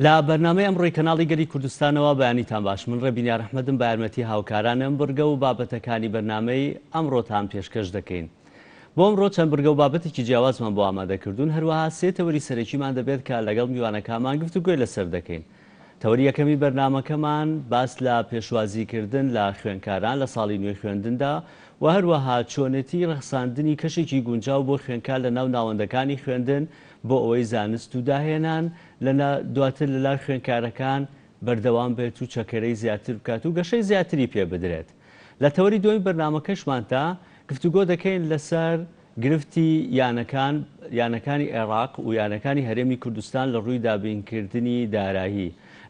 لا بەرنامەی ئەمڕۆی کەناڵی گەری کوردستانەوە بەیانیتان باش من ڕێبینیا ڕەحمەدم بە یارمەتی هاوکارانم بڕگە و بابەتەکانی بەرنامەی ئەمڕۆتان پێشکەش دەکەین. بۆ ئەمڕۆ چەند بڕگە و بابەتێکی جیاوازمان بۆ ئامادەکردوون، هەروەها سێ تەوەری سەرەکیمان دەبێت کە لەگەڵ میوانەکانمان گفتوگۆی لەسەر دەکەین. تەوەری یەکەمی بەرنامەکەمان باس لە پێشوازیکردن لە خوێندکاران لە ساڵی نوێی خوێندندا و هەروەها چۆنێتی ڕەخساندنی کەشێکی گونجاو بۆ خوێندکار لە ناو ناوەندەکانی خوێندن بۆ ئەوەی زانست و داهێنان دواتر لەلای خوێندکارەکان بەردەوام بێت و چەکەرەی زیاتر بکات و گەشەی زیاتری پێ بدرێت. لە تەوەری دومی بەرنامەکەشماندا گفتوگۆ دەکەین لەسەر گرفتی یانەکانی عێراق و یانەکانی هەرێمی کوردستان لە ڕووی دابینکردنی دارایی.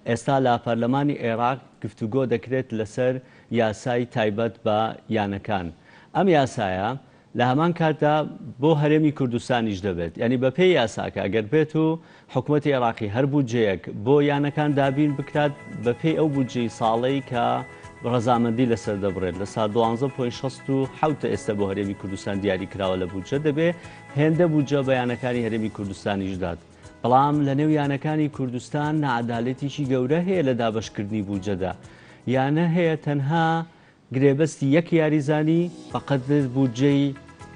ئێستا لە پەرلەمانی عێراق گفتوگۆ دەکرێت لەسەر یاسای تایبەت بە یانەکان. ئەم یاسایە لە هەمان کاتدا بۆ هەرێمی کوردستانیش دەبێت، یعنی بە پێی یاساکە ئەگەر بێت و حکوومەتی عێراقی هەر بودجەیەک بۆ یانەکان دابین بکات بە پێی ئەو بودجەی ساڵەی کە ڕەزامەندی لەسەر دەبڕێت لە سا 12.67 ئێستا بۆ هەرێمی کوردستان دیاری کراوە لە بودجە دەبێت هێندە بودجە بە یانەکانی هەرێمی کوردستانیش دات. بەڵام لە نێو یانەکانی کوردستان نەعەدالەتێکی گەورە هەیە لە دابەشکردنی بودجەدا. یانە هەیە تەنها گرێبەستی یەک یاریزانی بەقەدر بودجەی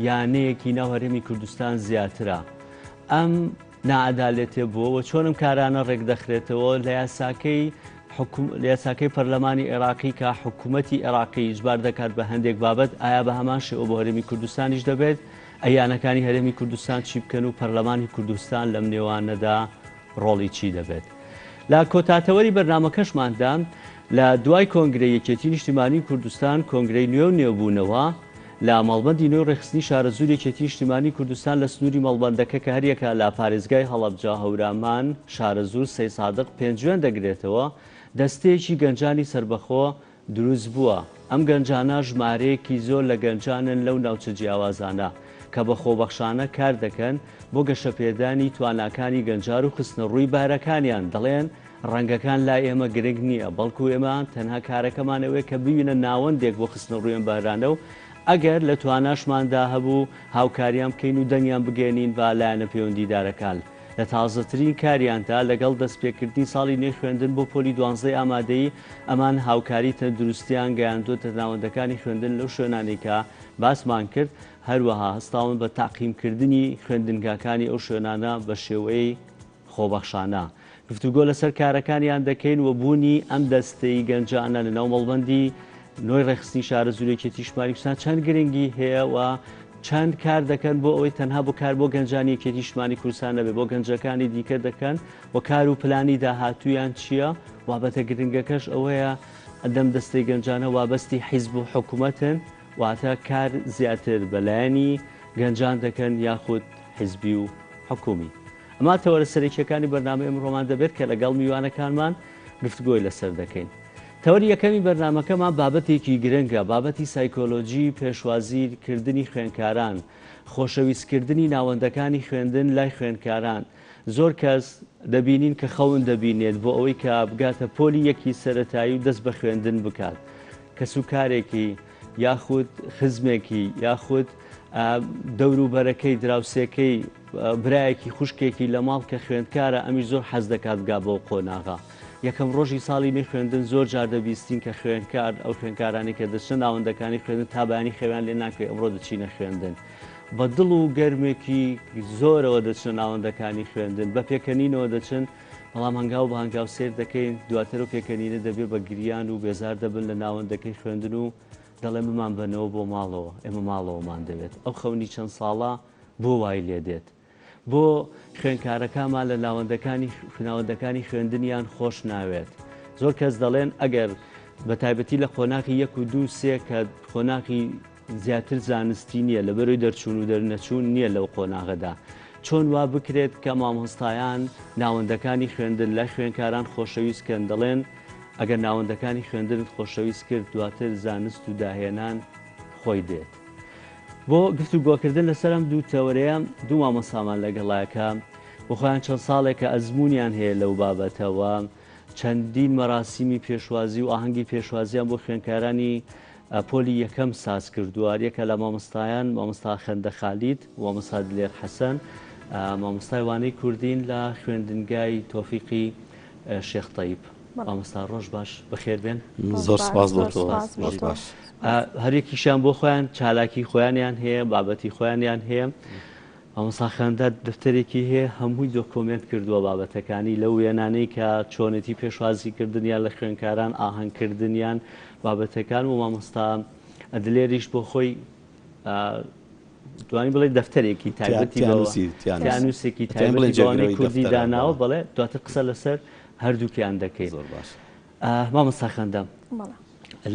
یانەیەکی ناو هەرێمی کوردستان زیاترە. ئەم نەعەدالەتێ بووە چۆنم کارانە ڕێک دەخرێتەوە لە یاساکەی پەرلەمانی عێراقی کە حکوومەتی عێراقی ئیجبار دەکات بە هەندێک بابەت ئایا بە هەمان شێوە بۆ هەرێمی کوردستانیش دەبێت ئەیانەکانی هەرێمی کوردستان چی بکەن و پەرلەمانی کوردستان لەم نێوانەدا ڕۆڵی چی دەبێت. لە کۆتاتەوەری بەرنامەکەشماندا لە دوای کۆنگرەی یەکێتی نیشتیمانی کوردستان کۆنگرەی نوێ و نێوبوونەوە لە مەڵبەندی نوێ ڕێخستنی شارەزوری یەکێتی نیشتیمانی کوردستان لە سنووری مەڵبەندەکە کە هەریەکە لە پارێزگای هەڵەبجا هەورامان شارەزور سەی سادق پێنجوێن دەگرێتەوە دەستەیەکی گەنجانی سربەخۆ دروست بووە. ئەم گەنجانە ژمارەیەکی زۆر لە گەنجانن لەو ناوچە جیاوازانە کە بە خۆبەخشانە کار دەکەن بۆ گەشەپێدانی تواناکانی گەنجار و خستنە ڕووی بارەکانیان. دەڵێن ڕەنگەکان لای ئێمە گرنگ نییە، بەڵکو ئێمە تەنها کارەکەمانەوەی کە ببینە ناوەندێک بۆ خستنە ڕوویان بارانە و ئەگەر لە تواناشماندا هەبوو هاوکاریان بکەین و دەنگیان بگەێنین با لایەنە پەیوەندیدارەکان. لە تازەترین کاریاندا لەگەڵ دەستپێکردنی ساڵی نوێی خوێندن بۆ پۆلی 12 ئامادەیی ئەمان هاوکاری تەندروستیان گەیاندوتە ناوەندەکانی خوێندن لەو شوێنانی کە باسمان کرد. هەروەها هەستاون بە تاقیمکردنی خوێندنگاکانی ئەو شوێنانە بە شێوەی خۆبەخشانە. گفتوگۆ لەسەر کارەکانیان دەکەین و بوونی ئەم دەستەی گەنجانە لە ناو مەڵبەندی نوێی ڕێخستنی شارەزوریەکێتی نیشتیمانی کوردستان چەند گرنگی هەیە و چەند کار دەکەن بۆ ئەوەی تەنها بۆ کار بۆ گەنجانی یەکێتی نیشتیمانی کوردستان نەبێت بۆ گەنجەکانی دیکە دەکەن و کار و پلانی داهاتوویان چییە. وابەتە گرنگەکەش ئەوەیە ئەدەم دەستەی گەنجانە وابەستی حیزب و حکوومەتن واتە کار زیاتر بەلایەنی گەنجان دەکەن یاخود حیزبی و حکومی. ئەما تەوەرە سەرەکیەکانی بەرنامەی ئەمڕۆمان دەبێت کە لەگەڵ میوانەکانمان گفتگۆی لەسەر دەکەین. تەوەری یەکەمی بەرنامەکەمان بابەتێکی گرنگە، بابەتی سایکۆلۆژی پێشوازیکردنی خوێندکاران، خۆشەویستکردنی ناوەندەکانی خوێندن لای خوێندکاران. زۆر کەس دەبینین کە خەون دەبینێت بۆ ئەوەی کە بگاتە پۆلی یەکی سەرەتایی و دەست بە خوێندن بکات. کەسوکارێکی یاخود خزمێکی یاخود دەوروبەرەکەی دراوسێکەی برایەکی خوشکێکی لە ماڵ کە خوێندکارە ئەمیش زۆر حەز دەکات بگا بۆ قۆناغا. یەکەم ڕۆژی ساڵی نوێی خوێندن زۆر جار دەبیستین کە خوێندکار ئەو خوێندکارانی کە دەچن ناوەندەکانی خوێندن تابانی خەویان لێ ناکەوێت ئەمڕۆ دەچینە خوێندن. بە دڵ و گەرمێکی زۆرەوە دەچن ناوەندەکانی خوێندن بە پێکەنینەوە دەچن، بەڵام هەنگاو بە هەنگاو سێر دەکەین دواتر و پێکەنینە دەبێت بە گریان و بێزار دەبن لە ناوەندەکەی خوێندن و دەڵێ بمان بنەوە بۆ ماڵەوە ئێمە ماڵەوەمان دەوێت. ئەو خەونی چەند ساڵە بۆ وای لێ دێت بۆ خوێندکارەکانمان لە ناوەندەکانی خوێندنیان خۆش ناوێت. زۆر کەس دەڵێن ئەگەر بە تایبەتی لە خۆناقی 1 و 2 3 کە خۆناقی زیاتر زانستی نییە لە بەرەوەی دەرچوون و دەرنەچوون نییە لەو قۆناغەدا، چۆن وا بکرێت کە مامۆستایان ناوەندەکانی خوێندن لای خوێندکاران خۆشەویستکەن. دەڵێن ئەگەر ناوەندەکانی خوێندنت خۆشەویست کرد دواتر زانست و داهێنان خۆی دێت. بۆ گفتوگۆکردن لەسەر ئەم دوو تەوەرەیە دوو مامۆستامان لەگەڵایەکە بۆ خۆیان چەند ساڵێکە ئەزممویان هەیە لەو بابەتەوە چەندین مەراسیمی پێشوازی و ئاهەنگی پێشوازیان بۆ خوێندکارانی پۆلی یەکەم ساز کردووە. یەکە لە مامۆستایان مامۆستا خەندە خالید و مامۆستا دلێر حەسەن مامۆستای وانەی کوردین لە خوێندنگای تۆفیقی شێخ تەیب مامۆستا ڕۆژ باش بەخێر بێن. زۆر سپاس بۆ تۆ باش. هەرێکیشیان بۆ خۆیان چالاکی خۆیانیان هەیە، بابەتی خۆیانیان هەیە. مامۆستا خەندات دەفتەرێکی هەیە هەمووی دۆکۆمنت کردووە بابەتەکانی لەو وێنانەی کە چۆنەتی پێشوازیکردنیان لە خوێندکاران ئاهەنگکردنیان بابەتەکان و مامۆستا دلێریش بۆ خۆی دوانی بڵێ دەفتەرێکی تایبەتی تیانووسێکی تایبەتی کوردی داناوە بڵێ دواتر قسە لەسەر هەردووکیان دەکەیت. مامۆستا خەندام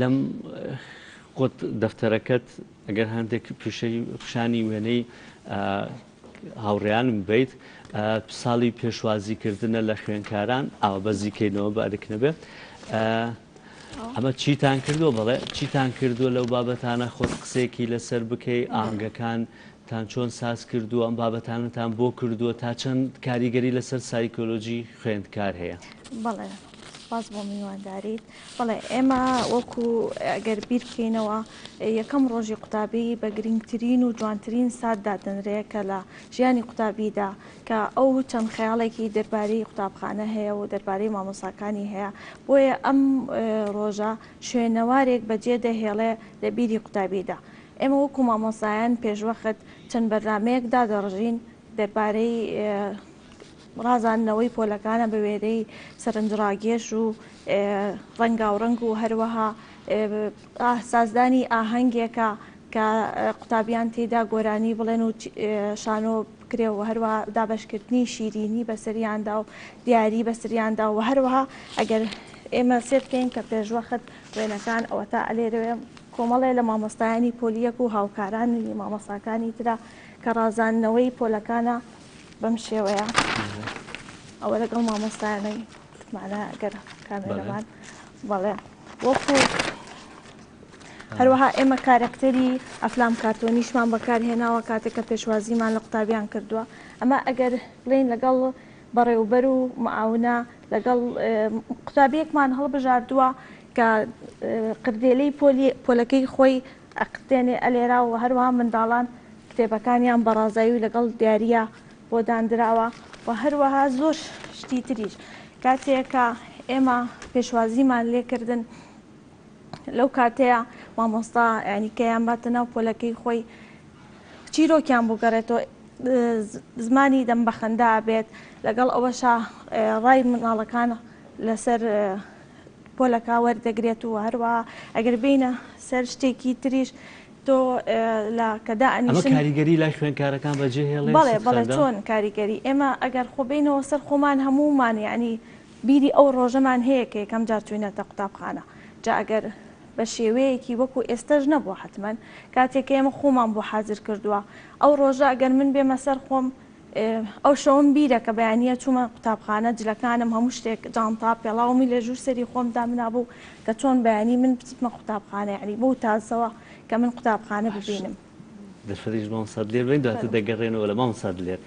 لەم قوت دەفتەرەکەت ئەگەر هەندێک پیشانی وێنەی هاوڕێیانم بیت ساڵی پێشوازیکردنە لە خوێندکاران ئاوە بەزیکەینەوە بارێک نەبێ ئەمە چیتان کردووە بڵێ چیتان کردووە لەو بابەتانە خۆت قسێکی لەسەر بکەی ئاهەنگەکانتان چۆن ساز کردووە ئەم بابەتانتان بۆ کردووە تا چەند کاریگەری لەسەر سایکۆلۆژی خوێندکار هەیە؟ بەڵێ سپاس بۆ میوانداریت. بەڵێ ئێمە وەکو ئەگەر بیر بکەینەوە یەکەم ڕۆژی قوتابی بە گرنگترین و جوانترین سات دادەنرێت کە لە ژیانی قوتابیدا کە ئەو چەند خەیاڵێکی دەربارەی قوتابخانە هەیە و دەربارەی مامۆستاکانی هەیە بۆیە ئەم ڕۆژە شوێنەوارێک بەجێ دەهێڵێ لە بیری قوتابیدا. ئێمە وەکو مامۆستایان پێشوەخت چەند بەرنامەیەکدا دەڕژین دەربارەی ڕازاندنەوەی پۆلەکانە بە وێرەی سەرنجڕاگێش و ڕەنگاوڕەنگ و هەروەها سازدانی ئاهەنگێکە کە قوتابیان تێدا گۆرانی بڵێن و شانۆ بکرێەوە هەروەها دابشکردنی شیرینی بەسەریاندا و دیاری بەسەریاندا و هەروەها ئەگەر ئێمە سێ بکەین کە پێشوەخت وێنەکان ئەوە تا ئەلێرەوێ کۆمەڵێ لە مامۆستایانی پۆلیەک و هاوکارانی مامۆستاکانی ترا کە ڕازاندنەوەی پۆلەکانە بەم شێوەیە ئەوە لەگەڵ مامۆستایانەی مانە ئەگەر کامێرەمان بەڵێ وەکو هەروەها ئێمە کارکتەری ئەفلام کارتۆنیشمان بەکارهێناوە کاتێک کە پێشوازیمان لە قوتابیان کردووە. ئەمە ئەگەر بڵێن لەگەڵ بەڕێوبەر و معاونە لەگەڵ قوتابیەکمان هەڵبژاردووە کە قردێلەی پۆلەکەی خۆی ئەقرتێنێ ئەلێرا و هەروەها منداڵان کتێبەکانیان بەڕازایی و لەگەڵ دیارە بۆ دانراوە و هەروەها زۆر شتی تریش کاتێکە ئێمە پێشوازیمان لێکردن لەو کاتەیە مامۆستا ینیکەیان باتە ناو پۆلەکەی خۆی چیرۆکیان بگەڕێتەوە زمانی دەم بەخەندا بێت لەگەڵ ئەوەشە ڕای مناڵەکان لەسەر پۆلەکە وەردەگرێت و هەروە ئەگەر بینە سەر شتێکی تریش تۆ لە کەدائنیشن کاریگەری لای خوێندکارەکان بەجێهێڵێ بەڵێ چۆن کاریگەری ئێمە ئەگەر خۆبینەوە سەر خۆمان هەمومان ینی بیری ئەو ڕۆژەمان هەیە کە یەکەم جار چوینەتە قوتابخانە جا ئەگەر بە شێوەیەکی وەکو ئێستەش نەبووە حتمما کاتێک ئێمە خۆمان بۆ حازر کردووە ئەو ڕۆژە ئەگەر من بێمە سەر خۆم ئەو شەوم بیرە کە بەیانە چوومە قوتابخانە جلەکانم هەموو شتێک جانتا پێڵاومی لە ژوور سەری خۆمدا منابوو کە چۆن بەیانی من بچمە قوتابخانە یعنی بۆ تازەوە کە من قوتابخانە ببینم. دەفەریش مامۆستا لێر بین دواتر دەگەڕێنەوە لە مامۆستا لێر.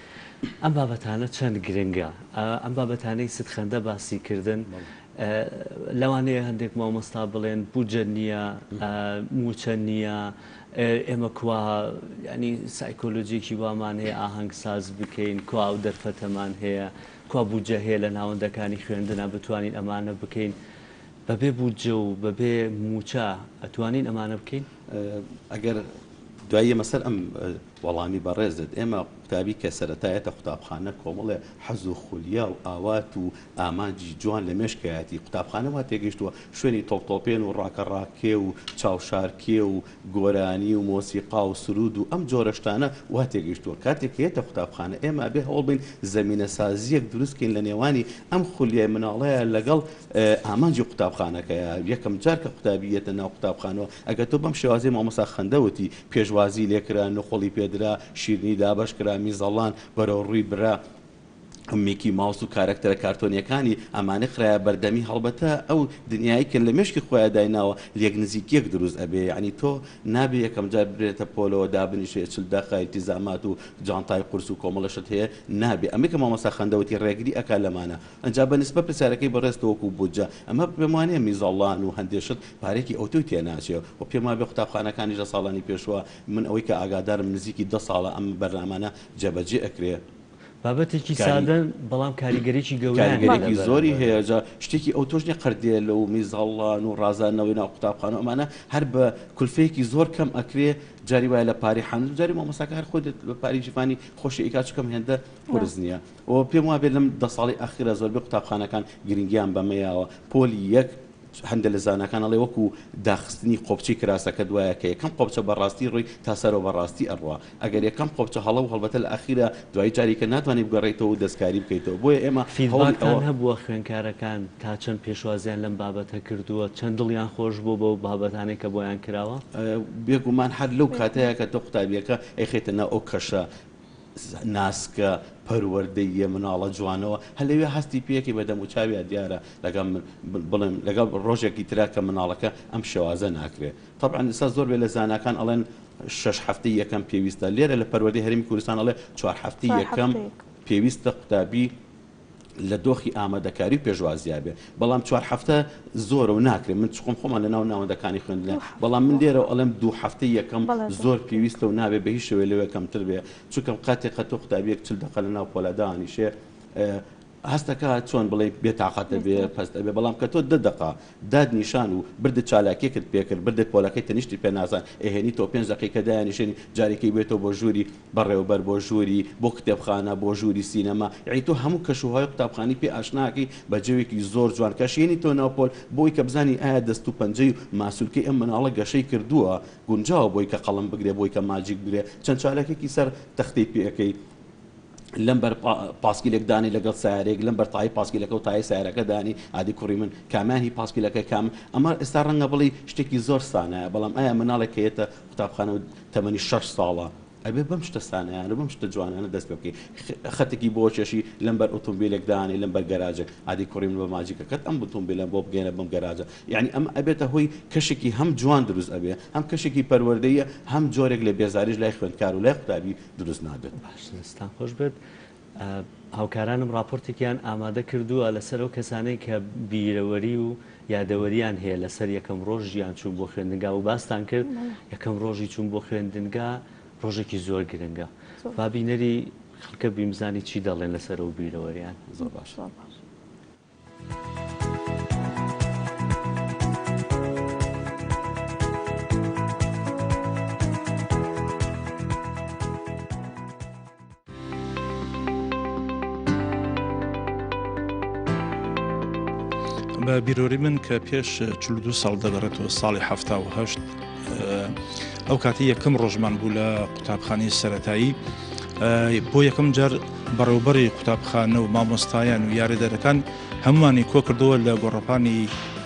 ئەم بابەتانە چەند گرنگە ئەم بابەتانەی ستخەندە باسیکردن لەوانەیە هەندێک مامۆستا بڵێن بوجە نییە موچە نییە ئێمە کوا ینی سایکۆلۆجیکی وامان هەیە ئاهەنگ ساز بکەین کوا و دەرفەتەمان هەیە کوا بوجە هەیە لە ناوەندەکانی خوێندنە بتوانین ئەمانە بکەین بەبێ بوجە و بەبێ موچە ئەتوانین ئەمانە بکەین ئەگەر دوایە مەسەر ئەم وەڵامی بەڕێزت ئێمە قوتابی کە سەرەتایەتە قوتابخانە کۆمەڵێ حەز و خولیا و ئاوات و ئامانجی جوان لە مێشکایەتی قوتابخانە وا تێگەیشتووە شوێنی تۆڵتۆپێن و ڕاکەڕاکێ و چاوشارکێ و گۆرانی و مۆسیقا و سرود و ئەم جۆرەشتانە وا تێگەیشتووە کاتێک هێتە قوتابخانە ئێمە بێ هەوڵ بین زەمینە سازیەک دروستکەین لە نێوانی ئەم خولیای مناڵەیە لەگەڵ ئامانجی قوتابخانەکەیە یەکەم جار کە قوتابیەتە ناو قوتابخانەوە ئەگەر تۆ بەم شێوازی مامۆستا خەندەوتی پێشوازی لێکرا نەخۆڵی پێدرا شیرنی دابەشکرا میزەڵان بەرەو ڕووی برا میکی ماوس و کارکتەرە کارتۆنیەکانی ئەمانە خراە بەردەمی هەڵبەتە ئەو دنیایکن لە مشکی خۆیان دایناوە لێک نزیکیەک دروست ئەبێ ینی تۆ نابێ یەکەم جار برێتە پۆلەوە دابنیشێ چلدەخای التیزامات و جانتای قورس و کۆمەڵەشت هەیە نابێ ئەمە کە مامۆستا خەندەوتی ڕێگری ئەکا لەمانە ئەنجا بەنسبە پرسیارەکەی بەڕێستەوەکو بوجە ئەمە پێم وانەیە میزەڵان و هەندێشت پارێکی ئەوتۆی تێناچێ و پێم وابێ قوتابخانەکانی لە ساڵانی پێشوە من ئەوەی کە ئاگادارم نزیکی 10 ساڵە ئەم بەرنامانە جێبەجێ ئەکرێ بابەتێکی سادەن بەڵام کاریگەریی کاریگەرێکی زۆری هەیە شتێکی ئەو تۆژنی قردێ لەو میزەڵان و ڕازانەوەی ناو قوتابخانە ئەمانە هەر بە کولفەیەکی زۆر کەم ئەکرێ جاری وایە لە پاری حەند جاری مامۆستاکە هەر خۆ بە پاری جیفانی خۆشی ئیکاچکەم هێندە قرس نییە ئەوە پێم وابێت لەم 10 ساڵی ئاخیرە زۆربەی قوتابخانەکان گرنگیان بەمەیەوە پۆلی یەک هەندە لە زانەکان ئەڵێ وەکو داخستنی قۆبچی کراسەکە دوایە کە یەکەم قۆبچە بەڕاستی ڕووی تا سەرەوە بەڕاستی ئەڕوا ئەگەر یەکەم قۆبچە هەڵە و هەڵبەتە لە ئاخیرە دوای جاریکە ناتوانێت بگەڕێتەوە و دەستکاری بکەیتەوە بۆیە ئێمە فیدباکتان هەبووە خوێندکارەکان تا چەند پێشوازیان لەم بابەتە کردووە چەند دڵیان خۆش بوو بەو بابەتانێک کە بۆیان کراوە بێگومان هەر لەو کاتەیە کە تۆ قوتابیەکە ئەیخێتە ناو ئەو کەشە ناسکە پەروەردەیە مناڵە جوانەوە هەلەوێ هەستی پێکی بەدەم و چاویە دیارە بڵێم لەگەڵ ڕۆژێکی ترا کە مناڵەکە ئەم شێوازە ناکرێت طبعا ئێستا زۆر بێ لە زانەکان ئەڵێن 6 هەفتەی یەکەم پێویستە لێرە لە پەروەردەی هەرێمی کوردستان ئەڵێ 4 هەفتەی یەکەم پێویستە قوتابی لە دۆخی ئامادەکاری و پێشوازیە بێ بەڵام 4 هەفتە زۆرە و ناکرێت من چقم خۆمان لە ناو ناوەندەکانی خوێندنە بەڵام من لێرە ئەڵێم 2 هەفتەی یەکەم زۆر پێویستە و نابێ بە هیچ شێوەیە لەوێ کەمتر بێ چونکەم کاتێک قەتۆ قوتابیەک 40 دقە لە ناو پۆلەدانیشێ هەستەکە چۆن بڵێ بێتاقەتە بێ پەستە بێ بەڵام کە تۆ 10 دقە داد نیشان و بردە چالاکیەکت پێکرد بردە پۆلەکەی تەنیشتی پێ نازان ئەهێنی تۆ 5 دقیقە دایانیشێنی جارێکی بێتەوە بۆ ژووری بەڕێوەبەر بۆ ژووری بۆ کتێبخانە بۆ ژووری سینەما یعنی تۆ هەموو کەشوهای قوتابخانی پێ ئاشناکەی بە جێوێکی زۆر جوان کەشێنی تۆ ناوپۆل بۆی کە بزانی ئایا دەست و پەنجەی و ماسوولکەی ئەم مناڵە گەشەی کردووە گونجاوە بۆی کە قەڵم بگرێ بۆی کە ماجیک بگرێ چەند چالەکێکی سەر تەختەی پێەکەی لەمبەر پاسکیلێک دانی لەگەڵ سیارێک لەمبەر تای پاسکیلەکە و تای سیارەکە دانی عادی کوڕی من کامانی پاسکیلەکە کام ئەمە ئێستا ڕەنگە بڵی شتێکی زۆر سانایە بەڵام ئایا مناڵێک هەیەتە قوتابخانە و تەمەنی 6 ساڵە ئەبێ بەم شتە سانیانە بەم شتە جوانانە دەست پێ بکەی خەتێکی بۆ چێشی لەمبەر ئۆتۆمبیلێک دانی لەمبەر گەراجێک عادی کوڕی من بە ماجیکەکەت ئەم ئۆتۆمبیلە بۆ بگەێنە بەم گەراجە یعنی ئەم ئەبێتە هۆی کەشێکی هەم جوان دروست ئەبێ هەم کەشێکی پەروەردەیە هەم جۆرێک لە بێزاریش لای خوێندکار و لای قوتابی دروست نابێت باشستان خۆش بێت هاوکارانم راپۆرتێکیان ئامادە کردووە لەسەر ئەو کەسانەی کە بیرەوەری و یادەوەریان هەیە لەسەر یەکەم ڕۆژ ژیان چوون بۆ خوێندنگا و باستان کرد یەکەم ڕۆژی چوون بۆ خوێندنگا ڕۆژێکی زۆر گرنگە بابینەری خەڵکە بیمزانی چی دەڵێن لەسەر ئەو بیرەوەریان زۆر باش. بە بیرۆری من کە پێش 42 ساڵ دەگەڕێتەوە ساڵی 1970 ئەو کاتی یەکەم ڕۆژمان بوو لە قوتابخانەی سەرەتایی بۆ یەکەم جار بەڕێوەبەری قوتابخانە و مامۆستایان و یاریدەرەکان هەمووانی کۆ کردەوە لە گۆڕەپانی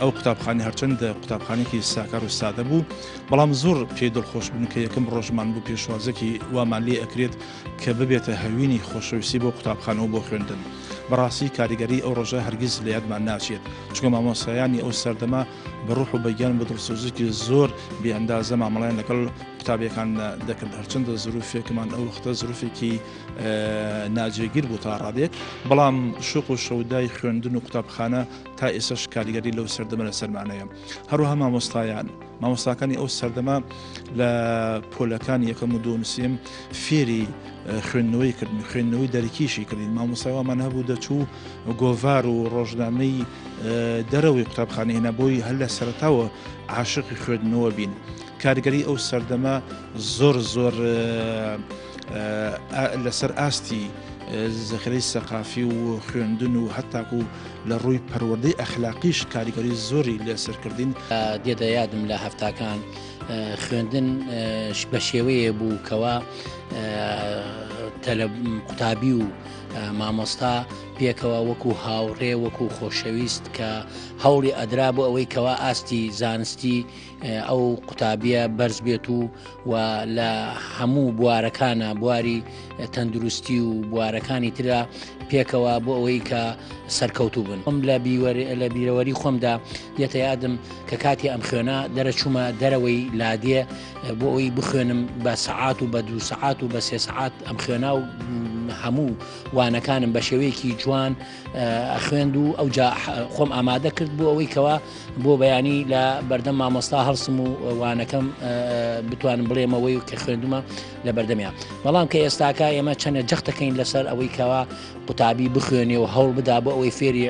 ئەو قوتابخانی هەرچەندە قوتابخانێکی ساکار و سادە بوو بەڵام زۆر پێی دڵخۆش بوون کە یەکەم ڕۆژمان بوو پێشوازێکی وامان لێ ئەکرێت کە ببێتە هەوینی خۆشەویستی بۆ قوتابخانەوە بۆ خوێندن بەڕاستی کاریگەری ئەو ڕۆژە هەرگیز لە یادمان ناچێت چونکە مامۆستایانی ئەو سەردەما بەڕوح و بەگیان بە دڵسۆزێکی زۆر بێئەندازە مامەڵیان لەگەڵ قوتابیەکان دەکرد هەرچەندە زروفێکمان ئەو وەختە زروفێکی ناجێگیر بوو تا ڕادێک بەڵام شوق و شەودای خوێندن و قوتابخانە تا ئێسش کاریگەری لەو سەردەمە لە سەرمانەیە هەروەها مامۆستاکانی ئەو سەردەما لە پۆلەکان یەکەم و دووەم فێری خوێندنەوەی کردن خوێندنەوەی دەرکیشی کردین مامۆستاوامان هەبوو دەچوو گۆڤار و ڕۆژنامەی دەرەوەی قوتابخانە هێنا بۆی هەر لە سەرەتاوە عاشقی خوێندنەوە بین کاریگەری ئەو سەردەما زۆر لەسەر ئاستی زەخرەی سەقافی و خوێندن و هەتاکو لە ڕووی پەروەردەی ئەخلاقیش کاریگەری زۆری لەسەرکردین دێدە یادم لە هەفتاکان خوێندن بە شێوەیە بوو کەوا قوتابی و مامۆستا پێکەوە وەکو هاوڕێ وەکو خۆشەویست کە هەوڵی ئەدرا بۆ ئەوەی کەوا ئاستی زانستی ئەو قوتابیە بەرز بێت و لە هەموو بوارەکانە بواری تەندروستی و بوارەکانی ترا پێکەوە بۆ ئەوەی کە سەرکەوتوو بن ئەم لە بیرەوەری خۆمدا دێتە یادم کە کاتی ئەم خوێنە دەرەچوومە دەرەوەی لادێ بۆ ئەوی بخوێنم بە سەعات و بە 2 سەعات و بە 3 سەعات ئەم خوێنە و هەموو وانەکانم بە شێوەیەکی جوان خوێند و ئەو خۆم ئامادە کرد بوو ئەوەی کەوا بۆ بەیانی لە بەردەم مامۆستا هەڵسم و وانەکەم بتوانم بڵێمەوەی کە خوێندومە لە بەردەمیا بەڵام کە ئێستاکە ئێمە چەندە جەختەکەین لەسەر ئەوەی کەوا قوتابی بخوێنێ و هەوڵ بدا بۆ ئەوەی فێری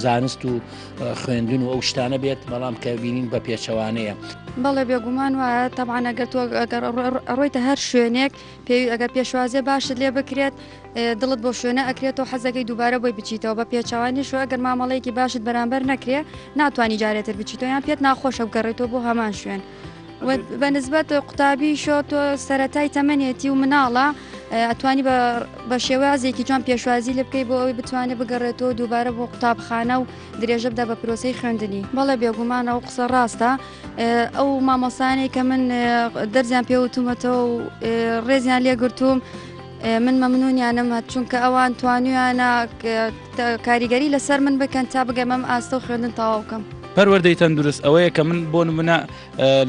زانست و خوێندون و ئەو شتانە بێت بەڵام کە بینین بە پێچەوانەیە بەڵێ بێگومان وایە تەبعاً ئەگەر تۆ ڕۆیتە هەر شوێنێک ئەگەر پێشوازێ باشت لێ بکرێت دڵت بۆ شوێنە ئەکرێتەوە حەزەکەی دووبارە بۆی بچیتەوە بە پێچەوانی شو ئەگەر مامەڵەیەکی باشت بەرامبەر نەکرێ ناتوانانی جارێتتر بچیتەوە یان پێت ناخۆشە بگەڕێتەوە بۆ هەمان شوێن بە نسبەت قوتابی شۆ تۆ سەرەتای تەمەنێتی و مناڵە ئەتوانی بە شێوازێکی جوان پێشوازی لێ بکەی بۆ ئەوی بتوانێت بگەڕێتەوە دووبارە بۆ قوتابخانە و درێژە بدا بە پرۆسەی خوێندنی بەڵێ بێگومانە و قسە ڕاستە ئەو مامۆسانێک کە من دەرزیان پێوتومەتەوە و ڕێزیان لێگرتووم من مەمنونیانم چونکە ئەوان توانیانە کاریگەری لەسەر من بکەن تا بگەم ئەم ئاستە و خوێندن تەواو بکەم پەروەردەی تەندروست ئەوەیە کە من بۆ نمونە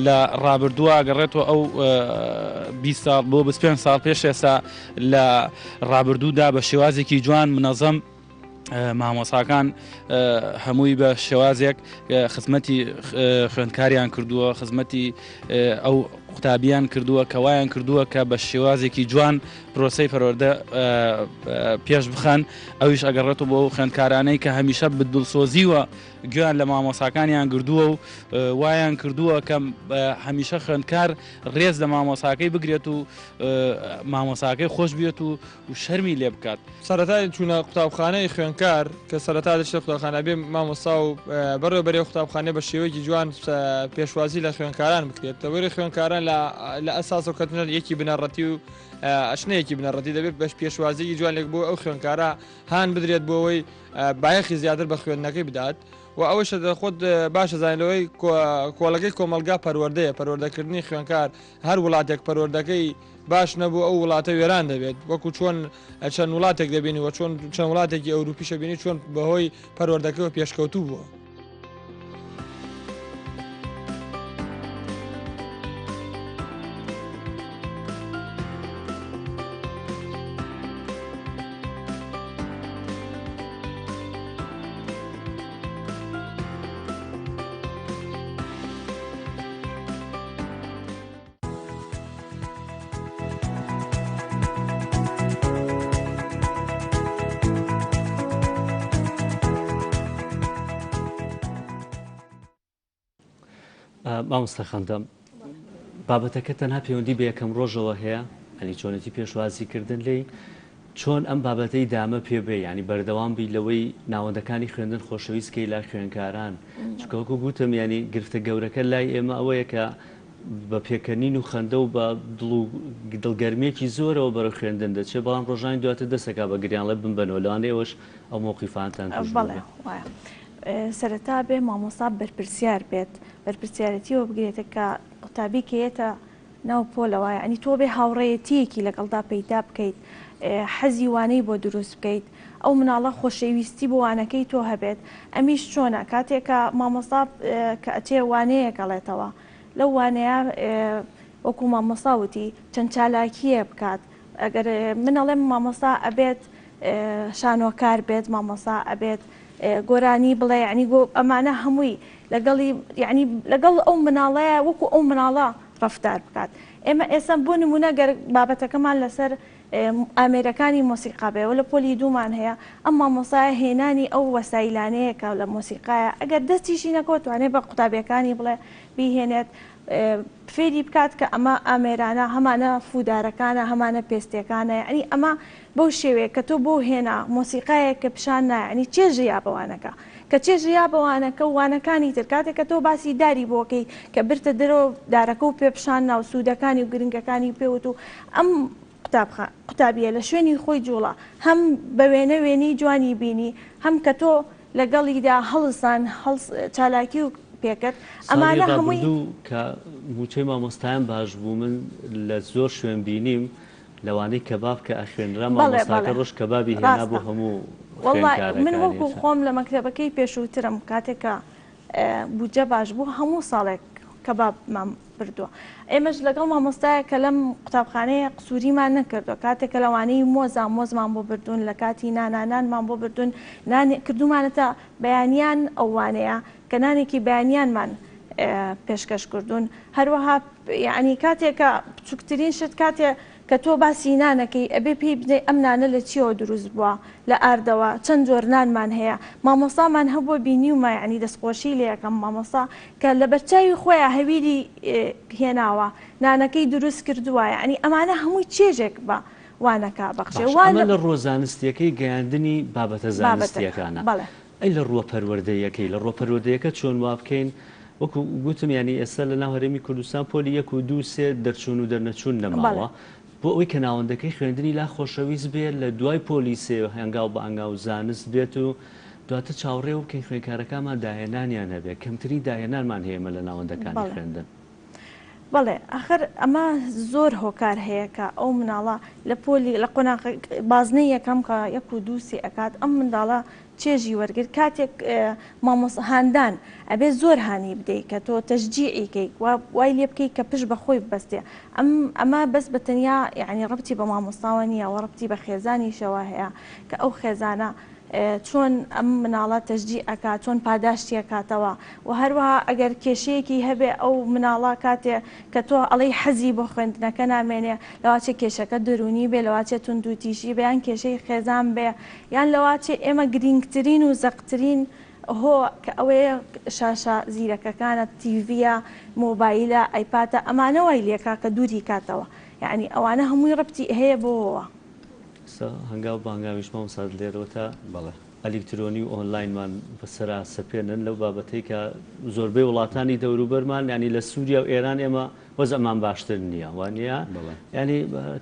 لە ڕابردووە گەڕێتەوە ئەو 20 ساڵ بۆ 25 ساڵ پێش ئێستا لە ڕابردوودا بە شێوازێکی جوان منەظەم مامۆساکان هەمووی بە شێوازێک خزمەتی خوێندکاریان کردووە خزمەتی ئەو قوتابیان کردووە کەوایان کردووە کە بە شێوازێکی جوان پرۆسەی پەروەردە پێش بخەن ئەویش ئەگەڕێتەوە بۆ خوێندکارانەی کە هەمیشە بدڵسۆزیوە گویان لە مامۆساکانیان گردووە و وایان کردووە کە هەمیشە خوێندکار ڕێز لە مامۆساکەی بگرێت و مامۆساکەی خۆش بێت و شەرمی لێ بکات سەرەتای چوونە قوتابخانەی خوێندکار کە سەرەتا دەچێت قوتابخانە بێ مامۆستا و بەڕێوەبەرێ قوتابخانەی بە شێوەیەکی جوان پێشوازی لە خوێندکاران بکرێت تەوەری خوێندکاران لە ئەساس و کەوتنە یەکی بنەڕەتی و ئەشنەیەکی بنەڕەتی دەبێت بەش پێشوازیی جوانێک بۆ ئەو خوێندکارە هاان بدرێت بۆ ئەوەی بایەخی زیاتر بە خوێندنەکەی بدات و ئەوەش خۆت باشە زانلەوەی کۆڵەکەی کۆمەلگا پەروەردەیە پەروەردەکردنی خوێندکار هەر وڵاتێک پەروەردەکەی باش نەبوو ئەو وڵاتە وێران دەبێت وەکو چۆن چەند وڵاتێک دەبینی و چۆن چەند وڵاتێکی ئەوروپیشە بینی چۆن بەهۆی پەروەردەکەەوە پێشکەوتوو بووە. مامۆستا خەندەم بابەتەکە تەنها پەیوەندی بە یەکەم ڕۆژەوە هەیە ئەنی چۆنەتی پێشوازیکردن لێی چۆن ئەم بابەتەی دامە پێبێ ینی بەردەوام بی لەوەی ناوەندەکانی خوێندن خۆشەویستکەی لا خوێندکاران چکەوەکو گوتم ینی گرفتە گەورەکە لای ئێمە ئەوەیە کە بە پێکەنین و خەندە و بە دڵگەرمێکی زۆرەوە بەرە خوێندن دەچێت بەڵام ڕۆژانی دواتر دەسەکە بە گریان لە بنبەنەوە لەوانەیەوەش ئەو مۆقیفانتان سەرەتا بێ مامۆستا بەرپرسیار بێت بەرپرسیارەتیەوە بگرێتە کە قوتابی کێتە ناو پۆلەوەیە ئەنی تۆ بێ هاوڕێیەتیەکی لەگەڵدا پەیدا بکەیت حەزی وانەی بۆ دروست بکەیت ئەو مناڵە خۆشەویستی بۆ وانەکەی تۆ هەبێت ئەمیش چۆنە کاتێکە مامۆستا کە ئەچێ وانەیە گەڵێتەوە لەو وانەیە وەکو مامۆستاوتی چەند چالاکیە بکات ئەگەر منەڵێم مامۆستا ئەبێت شانۆکار بێت مامۆستا ئەبێت گۆرانی بڵێ ینی ئەمانە هەمووی لەگەڵی ینی لەگەڵ ئەو مناڵەیە وەکو ئەو مناڵە ڕەفتار بکات ئێمە ئێستا بۆ نمونە گەر بابەتەکەمان لەسەر ئامێرەکانی مۆسیقا بێەوە لە پۆلی دوومان هەیە ئەم مامۆسایە هێنانی ئەو وەسایلانەیە کە لە مۆسیقایە ئەگەر دەستیشی نەکەوتوانێت بە قوتابیەکانی بڵێ بیهێنێت فێری بکات کە ئەمە ئامێرانە هەمانە فودارەکانە هەمانە پێستیەکانە ینی ئەمە بەو شێوەیە کە تۆ بۆ هێنا مۆسیقایە کە پیشان نایانی چێژیا بەوانەکە کە چێژیا بەوانەکە وانەکانی تر کاتێک کە تۆ باسی داری بۆکەی کە برتە دەرەوە دارەکە و پێپشان ناو سوودەکانی و گرنگەکانی پێوت و ئەم قوتابیە لە شوێنی خۆی جوڵە هەم بە وێنە وێنی جوانی بینی هەم کە تۆ لەگەڵیدا هەڵسان چالاکی و پێکرد ئەمانە هەمووی کە موچەی مامۆستایان باش بوو من لە زۆر شوێن بینیم لەوانەی کەباب کە ئەخوێنرا مامۆستاکە ڕۆژ کەبابی هێنا بۆ هەموو من وەکو خۆم لە مەکتەبەکەی پێشووترم کاتێکە بودجە باش بوو هەموو ساڵێک کەبابمان بردووە ئێمەش لەگەڵ مامۆستایە کە لەم قوتابخانەیە قسووریمان نەکردووە کاتێکە لەوانەی مۆزمان بۆ بردوون لە کاتی نانانانمان بۆ بردوون کردومانەتە بەیانیان ئەوانەیە کە نانێکی بەیانیانمان پێشکەش کردوون هەروەها یعنی کاتێکە بچووکترین شت کاتێ کە تۆ باسی نانەکەی ئەبێ پێی بدەی ئەم نانە لە چیەوە دروست بووە لە ئاردەوە چەند جۆر نانمان هەیە مامۆستامان هەبووە بینیومە یعنی دەستخۆشی لە یەکەم مامۆستا کە لە بەرچاوی خۆیان هەویری هێناوە نانەکەی دروست کردووە یعنی ئەمانە هەمووی چێژێک بە وانەکە بەخشێ وانە لە ڕۆزانستیەکەی گەیاندنی بابەتە زانستیەکانە ئەی لە ڕووە پەروەردەیەکەی لە ڕۆ پەروەردەیەکە چۆن وا بکەین وەکو گوتم ینی ئێستا لە ناو هەرێمی کوردستان پۆلی 1 و 2 3 دەرچوون و دەرنەچوون نەماوە بۆ ئەوەی کە ناوەندەکەی خوێندنی لا خۆشەویست بێت لە دوای پۆلیسێ هەنگاو بە ئەنگاو زانست بێت و دواتە چاوەڕێ و بکەین خوێنکارەکانمان داهێنانیان هەبێت کەمتری داهێنانمان هەیەمە لە ناوەندەکانی خوێندن بەڵێ ئاخر ئەمە زۆر هۆکار هەیە کە ئەو مناڵە لە پۆلی لە قۆناغ بازنەی یەکەم کە 1 و 2 3 ئەکات ئەم منداڵە چێژی وەرگرت کاتێک مامۆسهاندان ئەبێ زۆر هانی بدەیت کە تۆ تەشجیعیکەی وای لێ بکەیت کە پشت بەخۆی ببەستێ ئەمە بەس بە تەنیا یعنی ڕەبتی بە مامۆستاوە نییە و ڕەبتی بە خێزانیشەوە هەیە کە ئەو خێزانە چۆن ئەم مناڵە تەشجیع ئەکات چۆن پاداشتی ئەکاتەوە و هەروەها ئەگەر کێشەیەکی هەبێ ئەو مناڵە کاتێ کە تۆ ئەڵەی حەزی بۆ خوێندنەکە نامێنێ لەواچێ کێشەکە دەرونی بێ لەواچێت تون دووتیشی بێ یان کێشەی خێزان بێ یان لەواچێ ئێمە گرنگترین و زەقترین هۆ کە ئەوەیە شاشە زیرەکەکانە تیڤە مۆبایلە ئەیپاتە ئەمانەوەی لێکا کە دووری کاتەوە یعنی ئەوانە هەمووی ڕەبتی هەیە بۆەوە هەنگاو بانگاویش مامۆستا لێرەوەتە بەڵێ ئەلکترۆنی و ئۆنلاینمان بەسەرا سەپێنن لەو بابەتەی کە زۆربەی وڵاتانی دەوروبەرمان ینی لە سووریا و ئێران ئێمە وەزەمان باشتر نییە وانە ینی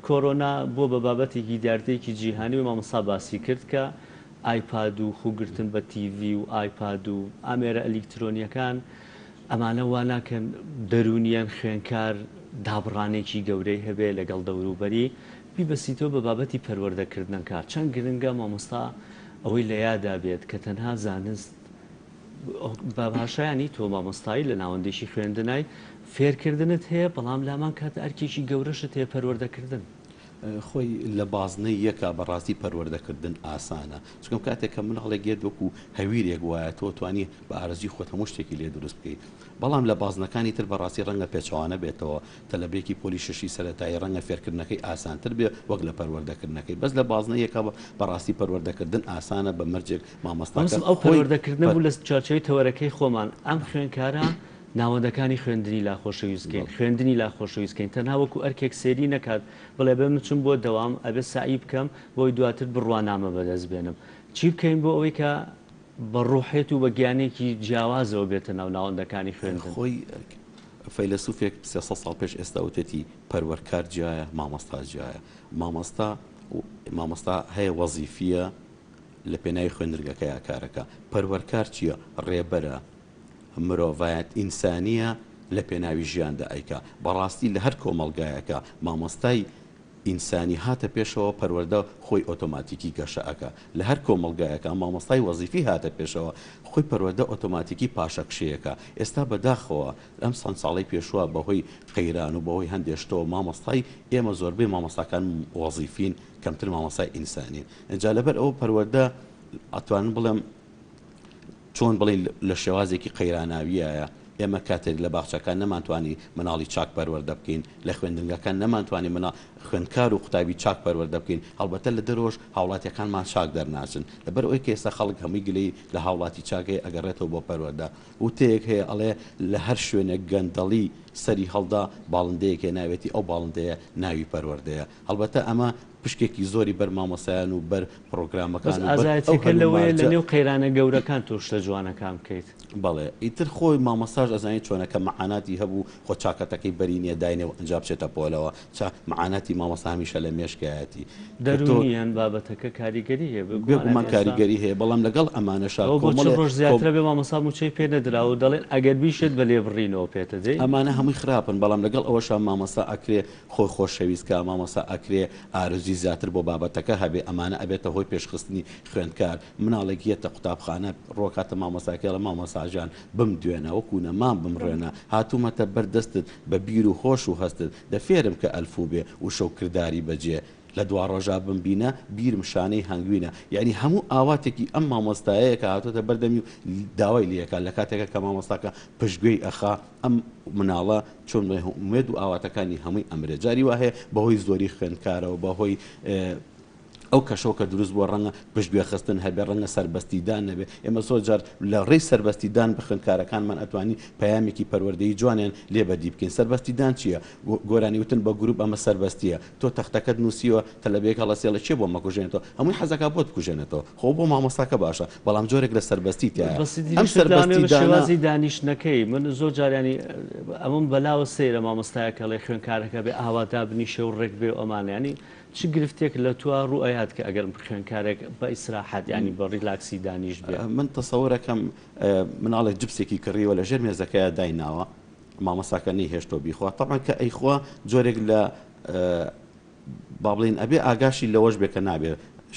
کۆرۆنا بۆ بە بابەتێکی دیاردەیەکی جیهانی و مامۆستا باسی کرد کە ئایپاد و خوگرتن بە تیڤ و ئایپاد و ئامێرە ئەلکترۆنیەکان ئەمانە واناکەن دەرونیان خوێنکار دابڕانێکی گەورەی هەبێ لەگەڵ دەوروبەری بیبەسیتەوە بە بابەتی پەروەردەکردن کار چەند گرنگە مامۆستا ئەوەی لە یادا بێت کە تەنها زانست بە باشایانی تۆ مامۆستایی لە ناوەندێکی خوێندنای فێرکردنت هەیە بەڵام لامان کاتە ئەرکێکی گەورەشت هەیە پەروەردەکردن خۆی لە بازنەی یەکە بەڕاستی پەروەردەکردن ئاسانە چکەم کاتێک کە مناڵێک گێت وەکو هەویرێک وایە تۆ توانی بە ئارزی خۆت هەموو شتێکی لێ دروست بکەیت بەڵام لە بازنەکانی تر بەڕاستی ڕەنگە پێچوانە بێتەوە تەلەبێکی پۆلی شەشی سەرەتایی ڕەنگە فێرکردنەکەی ئاسانتر بێ وەک لە پەروەردەکردنەکەی بەس لە بازنە یەکە بەڕاستی پەروەردەکردن ئاسانە بە مەرجێک مامۆستاکە ئەو پەروەردەکردن بوو لە چارچەوەی تەوەرەکەی خۆمان ئەم خوێنکارە ناوەندەکانی خوێندنی لا خۆشەویستکەین خوێندنی لا خۆشەویستکەین تەنها وەکو ئەرکێک سێری نەکات بڵێ بێ بچم بۆ دەوام ئەبێ سعی بکەم بۆی دواتر بڕوانامە بەدەست بێنم چی بکەین بۆ ئەوەی کە بە ڕوحێت و بە گیانێکی جیاوازەوە بێتە ناو ناوەندەکانی خوێندن خۆی فەیلسوفێک 300 ساڵ پێش ئێستا وتێتی پەروەرکار جیایە مامۆستا جیایە مامۆستا هەیە وەزیفیە لە پێناوی خوێندرگەکەی کارەکە پەروەرکار چییە ڕێبەرە مرۆڤایەت ئینسانیە لە پێناوی ژیاندا ئەیکا بەڕاستی لە هەر کۆمەڵگایەکە مامۆستای ئینسانی هاتە پێشەوە پەروەردە خۆی ئۆتۆماتیکی گەشەکە لە هەر کۆمەڵگایەکە مامۆستای وەزیفی هاتە پێشەوە خۆی پەروەردە ئۆتۆماتیکی پاشەکشەیەەکە ئێستا بەداخەوە ئەم چەند ساڵی پێشوە بەهۆی قەیران و بەهۆی هەندێشتەوە مامۆستای ئێمە زۆربەی مامۆستاکان وەزیفین کەمتر مامۆستای ئینسانین اینجا لەبەر ئەوە پەروەردە ئەتوانن بڵێم چۆن بڵێن لە شێوازێکی قەیراناویایە ئێمە کاتێک لە باخچەکان نەمانتوانی مناڵی چاک پەروەردە بکەین لە خوێندنگەکان نەمانتوانی خوێندکار و قوتابی چاک پەروەردە بکەین هەڵبەتە لە دەرۆژ هاوڵاتیەکانمان چاک دەرناچن لەبەر ئەوەی کە ئێستا خەڵک هەمووی گلەی لە هاوڵاتی چاکەیە ئەگەڕێتەوە بۆ پەروەردە و تەیەک هەیە ئەڵێ لە هەر شوێنێک گەندەڵی سەری هەڵدا باڵندەیەکێ ناوێتی ئەو باڵندەیە ناوی پەروەردەیە هەڵبەتە ئەمە پشکێکی زۆری بەر مامۆسایان و بەر پرۆگرامەکان ئازایەتەکە لەوەیە لە نێو قەیرانە گەورەکان تۆشتە جوانەکان بکەیت بەڵێ ئیتر خۆی مامۆستاژ ئەزانانی چۆنەکە مەعاناتی هەبوو خۆ چاکەتەکەی بەرینیە داینێ و ئەنجا بچێتە پۆلەوە مەعاناتی مامۆستا هەمیشە لە مێشکایەتی دەرونیان بابەتەکە کاریگەری هەیە بێگومان کاریگەری هەیە بەڵام لەگەڵ ئەمانەشا ڕۆژ زیاترە بێ مامۆستا موچەی پێ نەدراوە و دەڵێن ئەگەر بیشت بە لێبڕینەوە پێتە دەی ئەمانە هەمووی خراپن بەڵام لەگەڵ ئەوەشە مامۆستا ئەکرێ خۆی خۆشەویستکە مامۆستا ئەکرێ ئارزوی زیاتر بۆ بابەتەکە هەبێ ئەمانە ئەبێتە هۆی پێشخستنی خوێندکار مناڵێک یەتە قوتابخانە ڕۆکاتە مامۆساکە لە مامۆساژیان بم دوێنە وەکو نەمان بمڕێنە هاتوومەتە بەردەستت بە بیر و خۆش و هەستت دەفێرم کە ئەلفوو بێ و شەو کردداری بەجێ لە دوا ڕۆژا بمبینە بیرم شانەی هەنگوینە یعنی هەموو ئاواتێکی ئەم مامۆستایەیە کە هاتوۆتە بەردەمی و داوای لەکە لە کاتێکە کە مامۆستاکە پشتگوێی ئەخا ئەم مناڵە چۆن مێد و ئاواتەکانی هەمووی ئەمرێ جاری وا هەیە بەهۆی زۆری خوێندکارەوە بەهۆی ئەو کەشەوە کە دروست بۆ ڕەنگە پشتگوێ خستن هەبێ ڕەنگە سربەستیدان نەبێ ئێمە زۆر جار لە ڕێی سربەستیدان بە خوێندکارەکانمان ئەتوانی پەیامێکی پەروەردەی جوانیان لێ بەدی بکەین سربەستیدان چییە گۆرانی وتن بە گروپ ئەمە سربەستیە تۆ تەختەکەت نووسیوە تەلەبەیەک هەڵەسێڵە چێ بۆ مەکوژێنێتەوە هەمووی حەزەکە بۆت بکوژێنێتەوە خۆ بۆ مامۆستاکە باشە بەڵام جۆرێک لە سربەستی تایە ئەم سربەستیدانەوەی دانیشتنەکەی من زۆر جارانی ئەمەم بەلاوە سەیرە مامۆستایەکە لێ خوێندکارەکە بێ ئاوادا بنیشە و ڕێک بێ ئەمانیانی چ گرفتێک لە توە ڕوئەیات کە ئەگەر خوێندکارێک بە ئیسراحەت ینی بە ڕیلاکسی دانیش بێ من تەسەوەرەکەم مناڵێک جبسێکی کڕیوە لە ژێر مێزەکەیە دایناوە مامۆساکە نەیهێشتۆ بیخوا طبعا کە ئەیخوا جۆرێک لە با بڵین ئەبێ ئاگاشی لەوەش بێ کە نابێ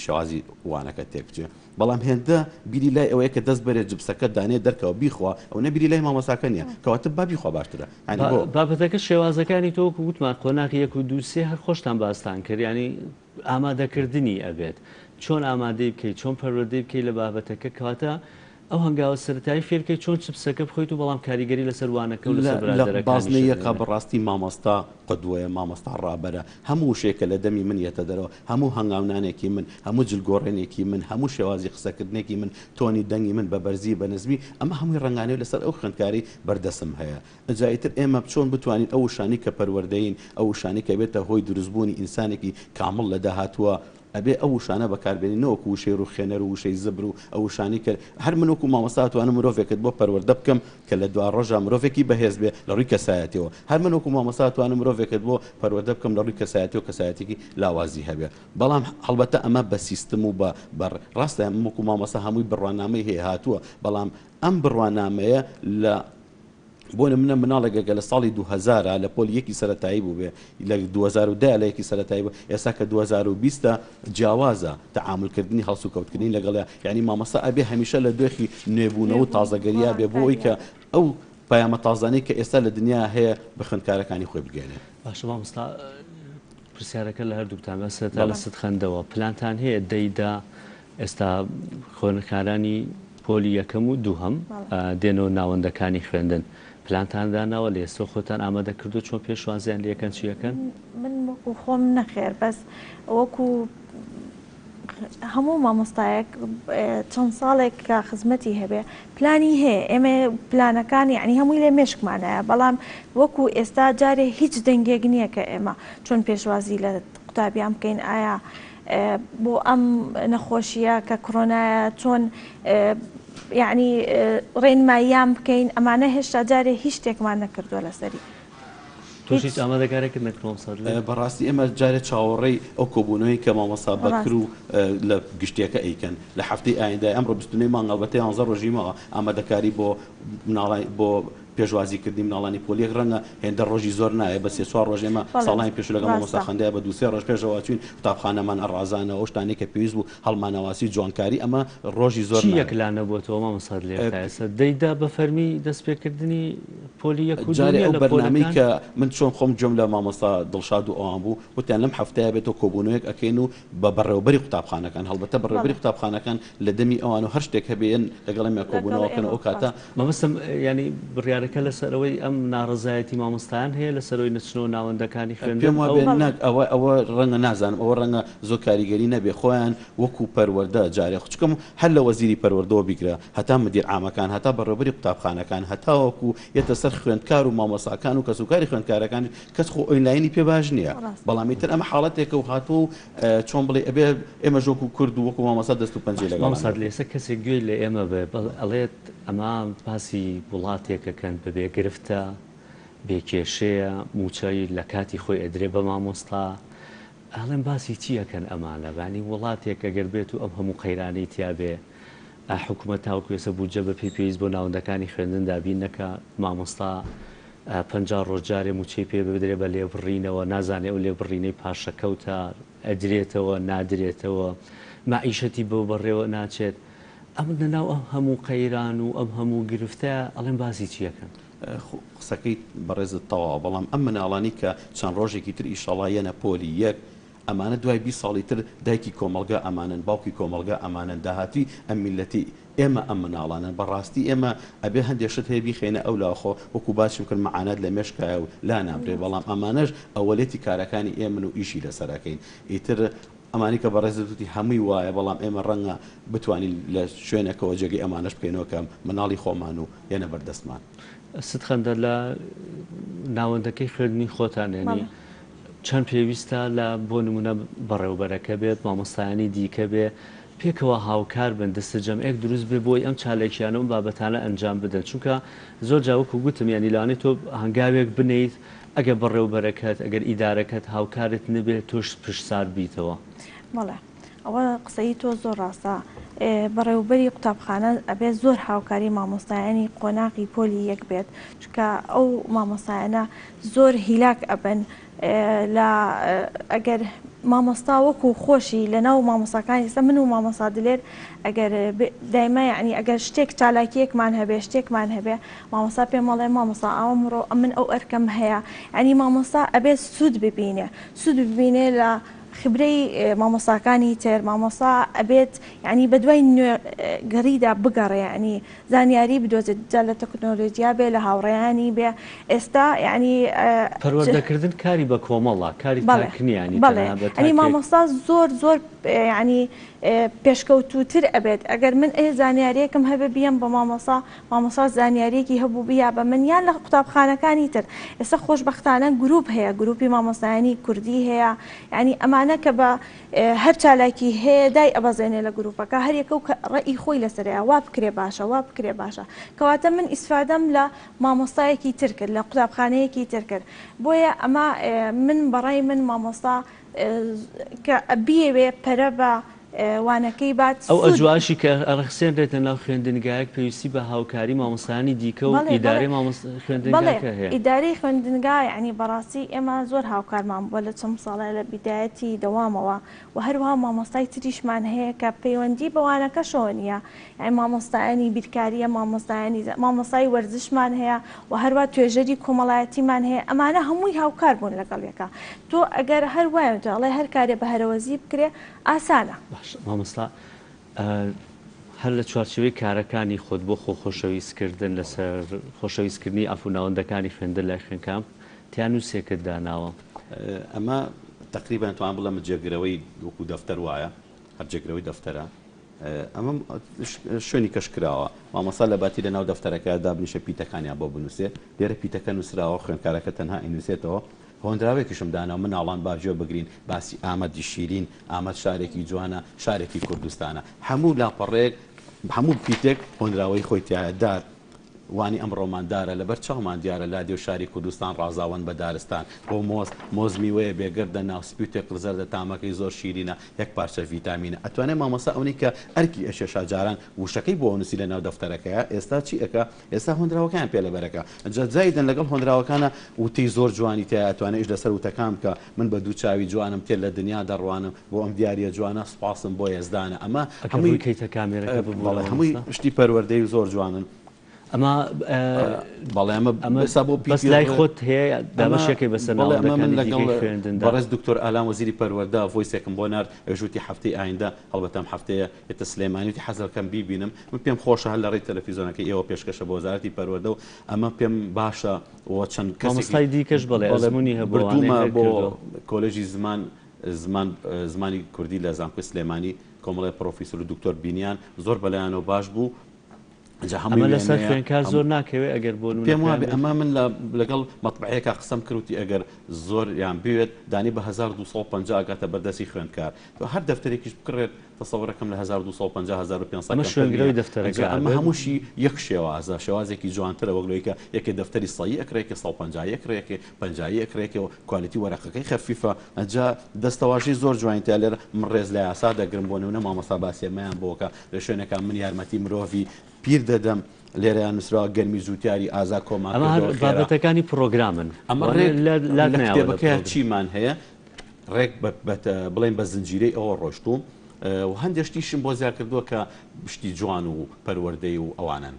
شوازی وانەکە تێکچێ بەڵام هێندە بیری لای ئەوەیە کە دەست بەرێ جبسەکە دانێ دەرکەوە بیخوا ئەو نەبیری لای مامۆساکە نییە کەواتە با بیخوا باشترە بابەتەکە شێوازەکانی تۆ وتمان قۆناغی 1 و 2 3 هەر خۆشتان باستان کرد ینی ئامادەکردنی ئەبێت چۆن ئامادەی بکەیت چۆن پەروەردەی بکەیت لە بابەتەکە کەواتە ئەو هەنگاوە سەرەتایی فێرکەی چۆن چپسەکە بخۆیت و بەڵام کاریگەری لەسەر وانەکە و لەسەر بازنەیەکە بەڕاستی مامۆستا قدوەیە مامۆستا ڕابەرە هەموو شێکە لە دەمی من یەتە دەرەوە هەموو هەنگاونانێکی من هەموو جلگۆڕێنێکی من هەموو شێوازی قسەکردنێکی من تۆنی دەنگی من بە بەرزی بە نزمی ئەمە هەمووی ڕنگانەوە لەسەر ئەو خوێندکاری بەردەسم هەیە جایتر ئێمە چۆن بتوانین ئەو شانی کە پەروەردەین ئەو شانی کە بێتە هۆی دروستبوونی ئینسانێکی کامڵ لە داهاتووە ئەبێ ئەو شانە بەکاربێنی نەوەکو وشەی ڕوخێنەر و وشەی زبر و ئەو شانی کرد هەر منوەکو مامۆستاتوانە مرۆڤێکت بۆ پەروەردە بکەم کە لە دوا ڕۆژە مرۆڤێکی بەهێز بێ لە ڕووی کەسایەتەوە هەر منوەکو مامۆستاتوانە مرۆڤێکت بۆ پەروەردە بکەم لە ڕووی کەسایەتەوە کەسایەتێکی لاوازی هەبێ بەڵام هەڵبەتە ئەمە بە سیستم و بە ڕاستە وەکو مامۆستا هەمووی بڕوانامەی هەیە هاتووە بەڵام ئەم بڕوانامەیە لە بۆ منە مناڵێکەکە لە ساڵی 2000 لە پۆل یەکی سەرەتایی بوو بێ لە 2010 لە یەکی سەرەتایی بوو ئێستا کە 2020 جیاوازە تەعاملکردنی هەڵسو و کەوتکردنی لەگەڵ یعنی مامۆستا ئەبێ هەمیشە لە دوێخی نوێبوونەوە و تازەگەریە بێ بۆ ئەوی کە ئەو پایامە تازانەی کە ئێستا لە دنیا هەیە بە خوێندکارەکانی خۆی بگەێنێ باشە مامۆستا پرسیارەکە لە هەردووکتان سەرەتا لە ستخەندەوە پلانتان هەیە دەیدا ئێستا خوێندکارانی پۆلی یەکەم و دووهەم دێنەوە ناوەندەکانی خوێندن پلانتاندانەوە لە ئێستا خۆتان ئامادە کردو چۆن پێشوازیان لەکەن چیەکەن من وەکو خۆم نەخێر بەس وەکو هەموو مامۆستایەک چەند ساڵێک کە خزمەتی هەبێ پلانی هەیە ئێمە پلانەکانی عنی هەمووی لێ مێشکمانایە بەڵام وەکو ئێستا جارێ هیچ دەنگێک نییە کە ئێمە چۆن پێشوازی لە قوتابیان بکەین ئایا بۆ ئەم نەخۆشیە کە کۆرۆنایە چۆن یعنی ڕێنماییان بکەین ئەمانە هێشتا جارێ هیچ شتێکمان نەکردووە لەسەری توشیت ئامادەکارێکت نەکڕۆم سەر بەڕاستی ئێمە جارێت چاوەڕێی ئەو کۆبوونەوەی کە مامۆستا بەکر و لە گشتێکە ئەیکەن لە هەفتەی ئایندای ئەمڕۆ 29 مانگ ئەلبەتە 11 ڕۆژیمەوە ئامادەکاری بۆ بۆ پێشوازیکردنی مناڵانی پۆلیەک ڕەنگە هێندە ڕۆژی زۆر نایە بە 3 ڕۆژێمە ساڵانی پێش لەگەڵ مامۆستا خەندەیە بە 2 ڕۆژ پێشەوە چوین قوتابخانەمان ئەڕازانە ئەو شتانی کە پێویست بوو هەڵمانەواسی جوانکاری ئەمە ڕۆژی زۆر یەکلانە بۆ تۆ مامۆستا لێستا دەیدا بە فەرمی دەستپێکردنی پۆلی یەک و جارێ ئەو بەرنامەی کە من چۆن خۆم جۆم لە مامۆستا دڵشاد و ئەوان بوو وتیان لەم هەفتەیە بێتەوە کۆبوونەوەیەک ئەکەین و بە بەڕێوەبەری قوتابخانەکان هەڵبەتە بەڕێوەبەری قوتابخانەکان لە دەمی ئەوان و هەر شتێک هەبێن لەگەڵەمیان کۆبوونەوەکەن ئەو کاتە مەبەستم ینی بڕیارەکە لەسەرەوەی ئەم ناڕزایەتی مامۆستایان هەیە لەسەرەوەی نچنەوە ناوەندەکانی خوێندن ئەوە ڕەنگە نازانم ئەوە ڕەنگە زۆر کاریگەری نەبێ خۆیان وەکو پەروەردە جارێ چکەم هەر لە وەزیری پەروەردەوە بیگرە هەتا مدیر عامەکان هەتا بەڕێوەبەری قوتابخانەکان هەتا وەکو یەتە سەر خوێندکار و مامۆستاکان و کەسوکاری خوێندکارەکان کەس خۆ ئۆنلاینی پێ باش نییە بەڵامی تر ئەمە حاڵەتێکە و هاتوو چۆن بڵێ ئەبێ ئێمە ژۆک و کورد و وەکو مامۆستا دەست و پەنجەی لەگەڵ لێسە کەسێک گوێی لە ئێمە بێ ئەڵێت ئەمە باسی وڵاتێکەکەن بەبێ گرفتە بێکێشەیە موچەی لە کاتی خۆی ئەدرێ بە مامۆستا ئەڵێن باسی چیەکەن ئەمانە بانی وڵاتێک ئەگەر بێت و ئەم هەموو قەیرانەی تیاابێ حکوومەت تاوکوێسە بوجە بە پێویست بۆ ناوەندەکانی خوێندن دابین نەکە مامۆستا 50 ڕۆژجارێ موچەی پێ بدرێ بە لێبڕینەوە نازانێ ئەو لێبڕینەی پاشەکەوتە ئەدرێتەوە نادرێتەوە مائیشەتی بۆ بەڕێوە ناچێت ئەم لەناو ئەم هەموو قەیران و ئەم هەموو گرفتە ئەڵێن باسی چیەکەن قسەکەی بەڕێزت تەواو بەڵام ئەم مناڵانی کە چەند ڕۆژێکی تر ئیشەڵایەنە پۆلی یەک ئەمانە دوای 20 ساڵی تر دایکی کۆمەلگا ئەمانن باوکی کۆمەلگا ئەمانن داهاتوی ئەم میلەتی ئێمە ئەم مناڵانن بەڕاستی ئێمە ئەبێ هەندێشت هەیە بیخێنە ئەو لاخۆ وەکو باشم کرد مەعانەت لە مێشکایە و لا نابرێ بەڵام ئەمانەش ئەوەلێتی کارەکانی ئێمن و ئیشی لەسەرەکەین ئیتر ئەمانی کە بەڕێزەتی هەمووی وایە بەڵام ئێمە ڕەنگە بتوانین لە شوێنێکەوە جێگەی ئەمانش بکەینەوە کە مناڵی خۆمان و یەنە بەردەستمان ست خەندە لە ناوەندەکەی خوێندنی خۆتانێنی چەند پێویستە لە بۆ نمونە بەڕێوبەرەکە بێت مامۆستایانی دیکە بێ پێکەوە هاوکار بن دەستە جەمعێک دروست بێ بۆی ئەم چالێکیانە و بابەتانە ئەنجام بدەن چونکە زۆر جاوەکو گوتم یانی لەوانێت تۆ هەنگاوێک بنیت ئەگەر بەڕێوبەرەکەت ئەگەر ئیدارەکەت هاوکارت نبێت تۆش پشتسار بیتەوە بەڵێ ئەوە قسەی تۆ زۆر ڕاستە بەڕێوبەری قوتابخانە ئەبێت زۆر هاوکاری مامۆستایانی قۆناقی پۆلی یەک بێت چکە ئەو مامۆستایانە زۆر هیلاک ئەبن لە ئەگەر مامۆستا وەکو خۆشی لە ناو مامۆساکانی ئێستا من و مامۆستا دلێر ئەگەر دایمە یعنی ئەگەر شتێک چالاکیەکمان هەبێ شتێکمان هەبێ مامۆستا پێم مەڵێ مامۆستا ئەوەمڕۆ من ئەو ئەرکەم هەیە ینی مامۆستا ئەبێت سوود ببینێ لە خبرەی مامۆستاکانی تر مامۆستا ئەبێت ینی بە دوای گەڕیدا بگەڕێ ینی زانیاری بدۆزێت جا لە تەکنۆلۆژیا بێ لە هاوڕێیانی بێ ئێستا ینی پەروەردەکردن کاری بە کۆمەڵە کاری تاکنیانی ینی مامۆستا زۆر ینی پێشکەوتوتر ئەبێت ئەگەر من زانیاریەکەم هەبێ بیەم بە مامۆستا زانیاریەکی هەبوو بیا بە من یان لە قوتابخانەکانی تر ئێستا خۆشبەختانە گروپ هەیە گروپی مامۆستایانی کوردی هەیە ینی ئەمانە کە بە هەر چالاکی هەیە دای ئەبەزێنێ لە گروپەکە هەرێکە و ڕێی خۆی لەسەرەیە وا بکرێ باشە کەواتە من ئیسفادەم لە مامۆستایەکی تر کرد لە قوتابخانەیەکی تر کرد بۆیە ئەمە من بەڕای من مامۆستا کە بیەوێ پەرە بە وانەکەی بات ئەو ئەجواشی کە ئەرەخسێنرێتە ناو خوێندنگایەک پێویستی بە هاوکاری مامۆستایانی دیکە و ئیدارەی خوێندنگاکە هەیە ئیدارەی خوێندنگا یعنی بەڕاستی ئێمە زۆر هاوکارمان بووە لە چەند ساڵە لە بیدایەتی دەوامەوە و هەروەها مامۆستای تریشمان هەیە کە پەیوەندی بەوانەکەشەوە نییە یعنی مامۆستایانی بیرکاریە مامۆستای وەرزشمان هەیە و هەروە توێژەری کۆمەڵایەتیمان هەیە ئەمانە هەمووی هاوکار بوون لەگەڵ یەکە تۆ ئەگەر هەر وایە دەڵێ هەر کارێ بە هەرەوەزی بکرێ ئاسانە مامۆستا هەر لە چوارچێوەی کارەکانی خۆت بۆ خۆشەویستکردن لەسەر خۆشەویستکردنی ئەفوناوەندەکانی خوێندن لای خوێنکام تیان و سێکت داناوە ئەمە تقریبان توان بڵێم جێگرەوەی وەکو دەفتەر وایە هەر جێگرەوەی دەفتەرە ئەمە شوێنی کەشکراوە مامۆستا لە باتی لە ناو دەفتەرەکە دابنیشە پیتەکانیان بۆ بنووسێ لێرە پیتەکە نووسراوە خوێندکارەکە تەنها ئینووسێتەوە هۆندراوێکیشم داناوە مناڵان باجۆ بگرین باسی ئامەدی شیرین ئامەد شارێکی جوانە شارێکی کوردستانە هەموو لاپەڕێک هەموو پیتێک هۆندراوەی خۆی تایەدار وانی ئەم ڕۆماندارە لەبەر چاومان دیارە لا دێو شاری کوردستان ڕازاوەند بە دارستان بۆ مۆزمی وەیە بێگردە ناوسپیوتێک قزەردە تامەکەی زۆر شیرینە یەک پارچە ڤیتامینە ئەتوانێت مامۆستا ئەوەی کە ئەرکی ئەشێشا جاران وشەکەی بۆ نووسی لە ناو دەفتەرەکەیە ئێستا چی ئەکە ئێستا هۆندراوەکان پێلەبەرەکە جایدن لەگەڵ هۆندراوەکانە وتەی زۆر جوانی تیا ئەتوانێت ئیش لەسەر وتەکان کە من بە دوو چاوی جوانم تێ لە دنیا دەڕوانم بۆ ئەم دیارە جوانە سوپاسم بۆ ێزدانە ئەمە هەمووی کەیتە کامێرەکە ببووە هەمووی شتی پەروەردەی زۆر جوانن ئەمە بەس لای خۆت هەیە دامەشێکی بەسەر بەڕێز دکتۆر ئالام وەزیری پەروەردە ڤۆیسێکم بۆ نارد ئەژووتی هەفتەی ئایندە هەڵبەتەم هەفتەیە ئێتە سلێمانیوتی حەزەکەم بیبینم من پێم خۆشە هەر لە ڕێی تەلەڤیزۆنەکەی ئێوە پێشکەشە بۆ وەزارەتی پەروەردە و ئەمە پێم باشە و چەند کەسێکی دیکەش بڵێ ئەزمموی هەبوومە بۆ کۆلێژی زمانی کوردی لە زانکۆی سلێمانی کۆمەڵی پرۆفیسۆر و دکتۆر بینیان زۆر بەلایەنەوە باش بوو ئەمە لەسەر خوێنکار زۆر ناکەوێت ئەگەر بۆ پێم وابێ ئەمە من لەگەڵ مەطبعەیەکە قسەم کردوتی ئەگەر زۆر یان بوێت دانی بە 1250 ئاگاتە بەردەستی خوێندکار هەر دەفتەرێکیش بکڕێت تەسەوڕەکەم لە 1250 ئەمە شوێنگرەوەی دەفتەرەکە ئەمە هەمووشی یەک شێوازە شێوازێکی جوانترە وەگلۆیکە یەکێ دەفتەری سەیی ئەکرێکە 150 ئەکرێکێ 50 ئەکرێکەوە کوالیتی وەرەقەکەی خەفیفە ئەجا دەستەواشی زۆر جوانتە لێرە من ڕێز لە یاسا دەگرم بۆ نمونە مامۆستا باسێمەیان بۆکە لە شوێنەکە من یارمەتی مرۆڤی پیر دەدەم لێرەیان نووسراوە گەرمی زووتیاری ئازا کۆما ئەمە بابەتەکانی پرۆگرامن ئەمە لە کتێبەکە چیمان هەیە ڕێک بڵێن بە زنجیرەی ئەوە ڕۆشتوم و هەندێشتیشم بۆ زیاد کردووە کە شتی جوان و پەروەردەی و ئەوانن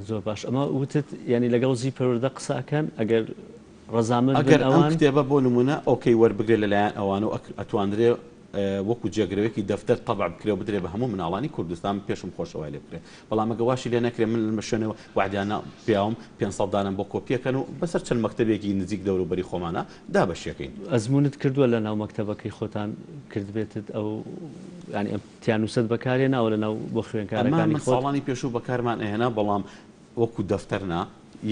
زۆر باش ئەمە وتت ینی لەگەڵ زی پەروەردە قساکەن ئەگەر ڕەزامەند ئەگەر ئەم کتێبە بۆ نمونە ئۆکەی وەربگرێت لەلایەن ئەوانە و ئەتوانرێ وەکو جێگرەوەکی دەفتەر طبع بکرێ بدرێ بە هەموو مناڵانی کوردستان پێشم خۆشەوای لێ بکرێ بەڵام ئەگەواشی لێ نەکرێ من مەشوێنەوە وعدیانە پیاوم 500 دانم بۆ کۆپیەکەن و بەسەر چەند مەکتەبێکی نزیک دەوروبەری خۆمانە دابەشیەکەین ئەزمونت کردووە لە ناو مەکتەبەکەی خۆتان کردبێتت ئەو ینی تیانوسەت بەکارێ ناوە لە ناو بۆ خوێنکارەکانی خۆ ساڵانی پێشوو بەکارمان ئێهێنا بەڵام وەکو دەفتەرنا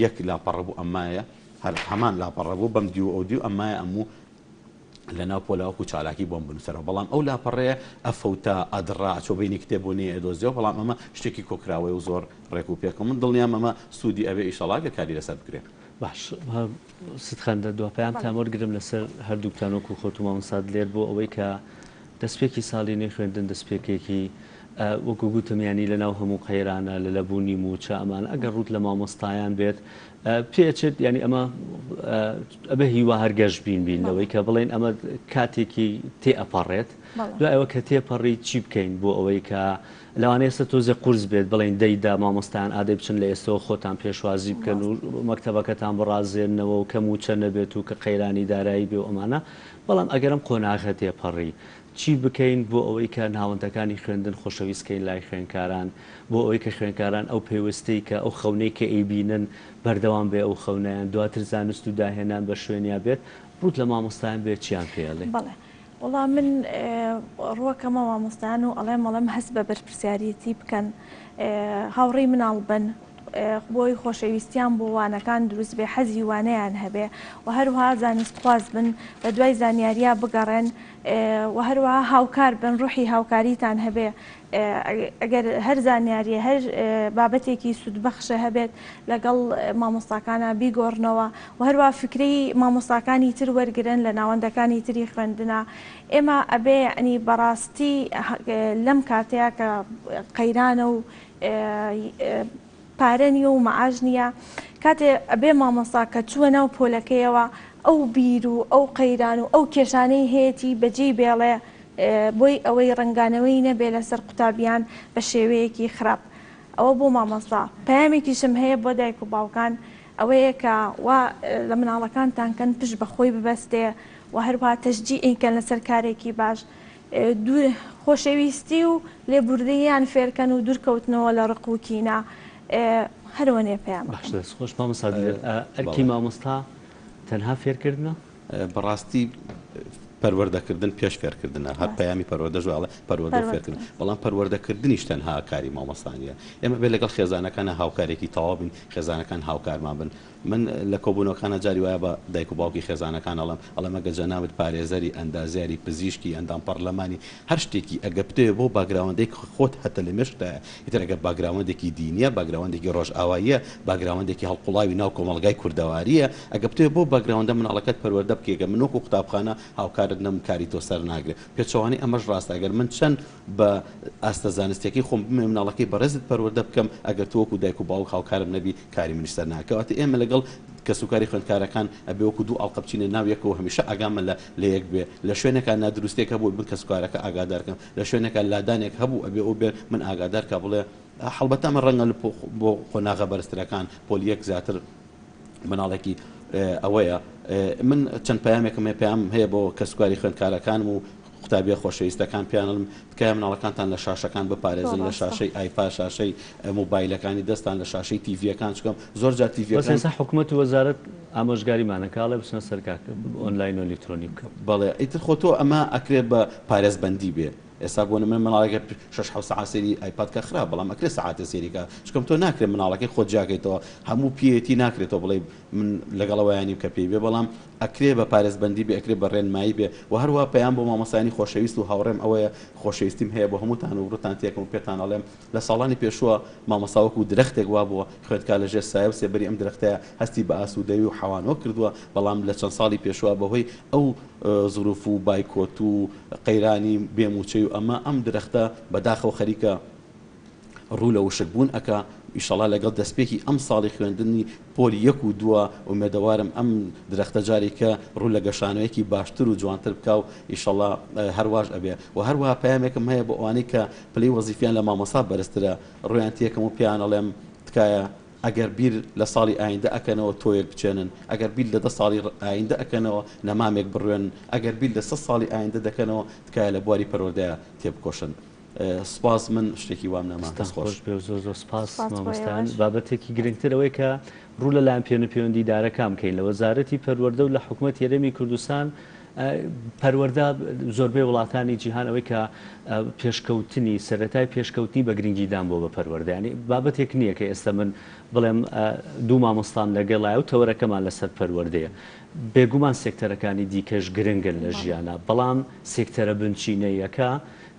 یەک لاپەڕەبوو ئەمایە هەر هەمان لاپەڕەبوو بەم دی و ئەو دی و ئەمایە ئەموو لە ناو پۆلاوەکو چالاکی بۆم بنووسەرەوە بەڵام ئەو لاپەڕەیە ئەفەوتە ئەدڕا چۆ بینی کتێبوونی ئەدۆزیەوە بەڵام ئەمە شتێکی کۆکراوەی و زۆر ڕێک و پێکە من دڵنیام ئەمە سوودی ئەبێ ئیشەڵا کاری لەسەر بکرێت باش ستخەندە دوپیام تامۆرگرم لەسەر هەردووکتانۆکو خۆت و مامۆساد لێر بۆ ئەوەی کە دەستپێکی ساڵی نوێی خوێندن دەستپێکێکی وەکو گوتمیانی لە ناو هەموو قەیرانە لە لەبوونی موچە ئەمان ئەگەر ڕوت لە مامۆستایان بێت پێچێت ینی ئەمە ئەبە هیوا هەرگەشت بینەوەی کە بڵێن ئەمە کاتێکی تێ ئەپەڕێت دوایەوە کە تێپەڕی چی بکەین بۆ ئەوەی کە لەوانەیە ئێستا تۆزێ قورس بێت بڵێن دەیدا مامۆستایان ئادەی بچن لە ئێستەوە خۆتان پێشوازی بکەن و مەکتەبەکەتان بڕازێنەوە و کە موچە نەبێت و کە قەیرانی دارایی بێ و ئەمانە بەڵام ئەگەرم قۆناغە تێپەڕی چی بکەین بۆ ئەوەی کە ناوەندەکانی خوێندن خۆشەویستکەین لای خوێنکاران بۆ ئەوەی کە خوێنکاران ئەو پێویستەی کە ئەو خەونەی کە ئەیبینن بەردەوام بێ ئەو خەونەیان دواتر زانست و داهێنان بە شوێنیا بێت ڕوت لە مامۆستایان بێت چیان پێڵێ بەڵێ وڵام من ڕوەکەمە مامۆستایان و ئەڵێم هەست بە بەرپرسیارەتی بکەن هاوڕێی مناڵ بن بۆی خۆشەویستیان بۆ وانەکان دروست بێ حەزی وانەیان هەبێ و هەروها زانستخواز بن بە دوای زانیاریە بگەڕێن و هەروەها هاوکار بن ڕوحی هاوکاریتان هەبێ ئەگەر هەر زانیاریە هەر بابەتێکی سودبەخشە هەبێت لەگەڵ مامۆستاکانە بیگۆڕنەوە و هەروە فکری مامۆستاکانی تر وەرگرن لە ناوەندەکانی تری خوێندنە ئێمە ئەبێ ینی بەڕاستی لەم کاتەیە کە قەیرانە و پارەنیە و مەعاژ نییە کاتێ ئەبێ مامۆستا کە چووە ناو پۆلەکەیەوە ئەو بیر و ئەو قەیران و ئەو کێشانەی هەیەی بەجێ بێڵێ بۆی ئەوەی ڕنگانەوەی نەبێ لەسەر قوتابیان بە شێوەیەکی خراپ ئەوە بۆ مامۆستا پەیامێکیشم هەیە بۆ دایک و باوکان ئەوەیە کە وا لە مناڵەکانتانکەن پشت بەخۆی ببەستێ و هەروها تەشجیعیکەن لەسەر کارێکی باش خۆشەویستی و لێبوردەیان فێرکەن و دوورکەوتنەوە لە ڕق و کینە هەروەنێ پێیان باش دەست خۆش مامۆستا ئەرکی مامۆستا تەنها فێرکردنە بەڕاستی پەروەردەکردن پێش فێرکردنە هەر پەیامی پەروەردە ژواڵە پەروەردە فێرکردن بەڵام پەروەردەکردنیش تەنها کاری مامۆستانیە ئێمە بێ لەگەڵ خێزانەکانە هاوکارێکی تەواو بین خێزانەکان هاوکارمان بن من لە کۆبوونەکانە جاری وایە بە دایک و باوکی خێزانەکان ئەڵەم ئەگە جەنابەت پارێزەری ئەندازیاری پزیشکی ئەندام پەرلەمانی هەر شتێکی ئەگە بتێ بۆ باگراوەندێک خۆت هەتە لە مێشتە ئیتر ئەگە باگراوەندێکی دینیە باگراوەندێکی ڕۆژئاواییە باگراوەندێکی هەڵقوڵاوی ناو کۆمەڵگای کوردەواریە ئەگە بتێ بۆ باگراوەندە مناڵەکەت پەروەردە بکێگە من وەکو قوتابخانە هاوکارت نەم کاری تۆ سەر ناگرێت پێچەوانی ئەمەش ڕاستە ئەگەر من چەند بە ئاستە زانستێکی خۆم بمێ مناڵەکەی بەڕێزت پەروەردە بکەم ئەگەر تۆ وەکو دایک و باوک هاوکارم نەبی کاری منیش سەر ناکەواتە ئێمە لەگەڵ کەسوکاری خوێندکارەکان ئەبێ وەکو دوو ئاڵقە بچینە ناو یەکەوە هەمیشە ئاگامە لە یەک بێ لە شوێنێکە نادروستێک هەبوو بن کەسوکارەکە ئاگادارکەم لە شوێنێکە لادانێک هەبوو ئەبێ ئەو بێ من ئاگادار کە بڵێ هەڵبەتە من ڕەنگە بۆ قۆناغە بەرزترەکان پۆلیەک زیاتر مناڵێکی ئەوەیە من چەند پەیامێکم پێیام هەیە بۆ کەسوکاری خوێندکارەکانم و قوتابیە خۆشەویستەکان پیانڵم تکایە مناڵەکانتان لە شاشەکان بپارێزن لە شاشەی ئایپا شاشەی مۆبایلەکانی دەستان لە شاشەی تیڤیەکان چکەم زۆر جار تیڤیەکان حکوومەت و وەزارەت ئامۆژگاریمانەکڵێ بچنە سەرکار ئۆنلاین و ئەلکترۆنی بکەم بەڵێ ئیتر خۆتۆ ئەمە ئەکرێت بە پارێزبەندی بێ ئێستا بۆ من مناڵێکە 6 ساعات سێری ئایپادکە خراپ بەڵام ئەکرێت ساعاتە سێریکە چکەم تۆ ناکرێت مناڵەکەی خۆت جاکەیتەوە هەموو پێەتی ناکرێتەوە بڵێ من لەگەڵەوەیانی بکە پێی بێ بەڵام ئەکرێ بە پارێزبەندی بێ ئەکرێ بە ڕێنمایی بێ و هەروە پەیام بۆ مامۆستایانی خۆشەویست و هاوڕێم ئەوەیە خۆشەویستیم هەیە بۆ هەمووتان و ڕوتان تێکم و پێتان ئەڵێم لە ساڵانی پێشووە مامۆستاوەکو درەختێک وا بووە خوێندکار لەژێر سایە و سێبەری ئەم درەختەیە هەستی بە ئاسوودەوی و حەوانۆ کردووە بەڵام لە چەند ساڵی پێشووە بەهۆی ئەو ظروف و بایکۆت و قەیرانی بێموچەی و ئەمە ئەم درەختە بەداخەوە خەریکە ڕوو لە وشک بوون ئەکا ئیشەڵا لەگەڵ دەستپێکی ئەم ساڵی خوێندنی پۆلی 1 و 2 ئومێدەوارم ئەم درەختە جارێکە ڕوو لە گەشانەیەکی باشتر و جوانتر بکە و ئیشەڵا هەرواش ئەبێ و هەروەها پەیامێکم هەیە بۆ ئەوانەی کە پلەی وەزیفیان لە مامۆستا بەرزترە ڕویان تێکەم و پیانەڵێم تکایە ئەگەر بیر لە ساڵی ئایندە ئەکەنەوە تۆیەک بچێنن ئەگەر بیر لە 10 ساڵی ئایندە ئەکەنەوە نەمامێک بڕوێن ئەگەر بیر لە 100 ساڵی ئایندە دەکەنەوە تکایە لە بواری پەروەردەیە تێبکۆشن. سپاس من شتێکی وام نەما خۆش بێ زۆر سپاس مامۆستان بابەتێکی گرنگترەوەی کە ڕوو لە لایەن پەیوەندیدارەکان بکەین لە وەزارەتی پەروەردە و لە حکوومەت هێرەمی کوردستان پەروەردە زۆربەی وڵاتانی جیهانەوەی کە پێشکەوتنی سەرەتای پێشکەوتنی بە گرنگیدان بۆ بە پەروەردەیانی بابەتێک نییە کە ئێستا من بڵێم دوو مامۆستان لەگەڵایە و تەوەرەکەمان لەسەر پەروەردەیە بێگومان سێکتەرەکانی دیکەش گرنگن لە ژیانە بەڵام سێکتەرە بنچینەیەکە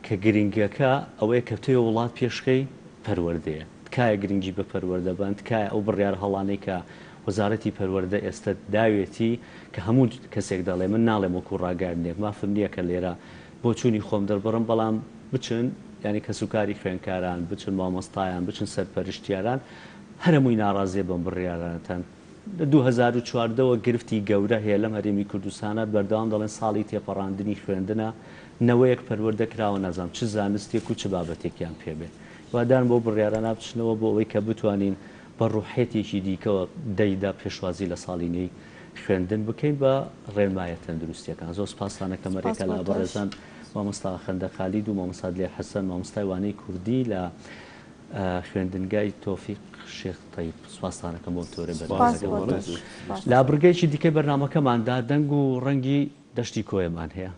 کە گرنگەکە ئەوەیە کەوتەیە وڵات پێشخەی پەروەردەیە تکایە گرنگی بە پەروەردە بند تکایە ئەو بڕیار هەڵانەی کە وەزارەتی پەروەردە ئێستا داوێتی کە هەموو کەسێک دەڵێ من ناڵێم وەکو ڕاگەاندێک مافم نییە کە لێرە بۆ چوونی خۆم دەربڕم بەڵام بچن ینی کەسوکاری خوێنکاران بچن مامۆستایان بچن سەرپەرشتیاران هەرمووی ناڕازیە بەم بڕیارانتان 2014ەوە گرفتی گەورە هەیە لەم هەرێمی کوردستانە بەردەوام دەڵێن ساڵی تێپەڕاندنی خوێندنە نەوەیەک پەروەردە کراوە نازام چ زانستێک و چ بابەتێکیان پێبێ وادان بۆ بڕیارە نابچنەوە بۆ ئەوەی کە بتوانین بە ڕوحێتێکی دیکەوە دەیدا پێشوازی لە ساڵینەی خوێندن بکەین بە ڕێنمایە تەندروستیەکان زۆر سپاسانە کەمەرێکە لە بەڕێزان مامۆستا خەندە خالید و مامۆستا لێر حەسەن مامۆستای وانەی کوردی لە خوێندنگای تۆفیق شێخ تەیب سپاسانەکەم بۆ تۆرە بەرز لا بڕگەیەکی دیکەی بەرنامەکەماندا دەنگ و ڕەنگی دەشتی کۆیەمان هەیە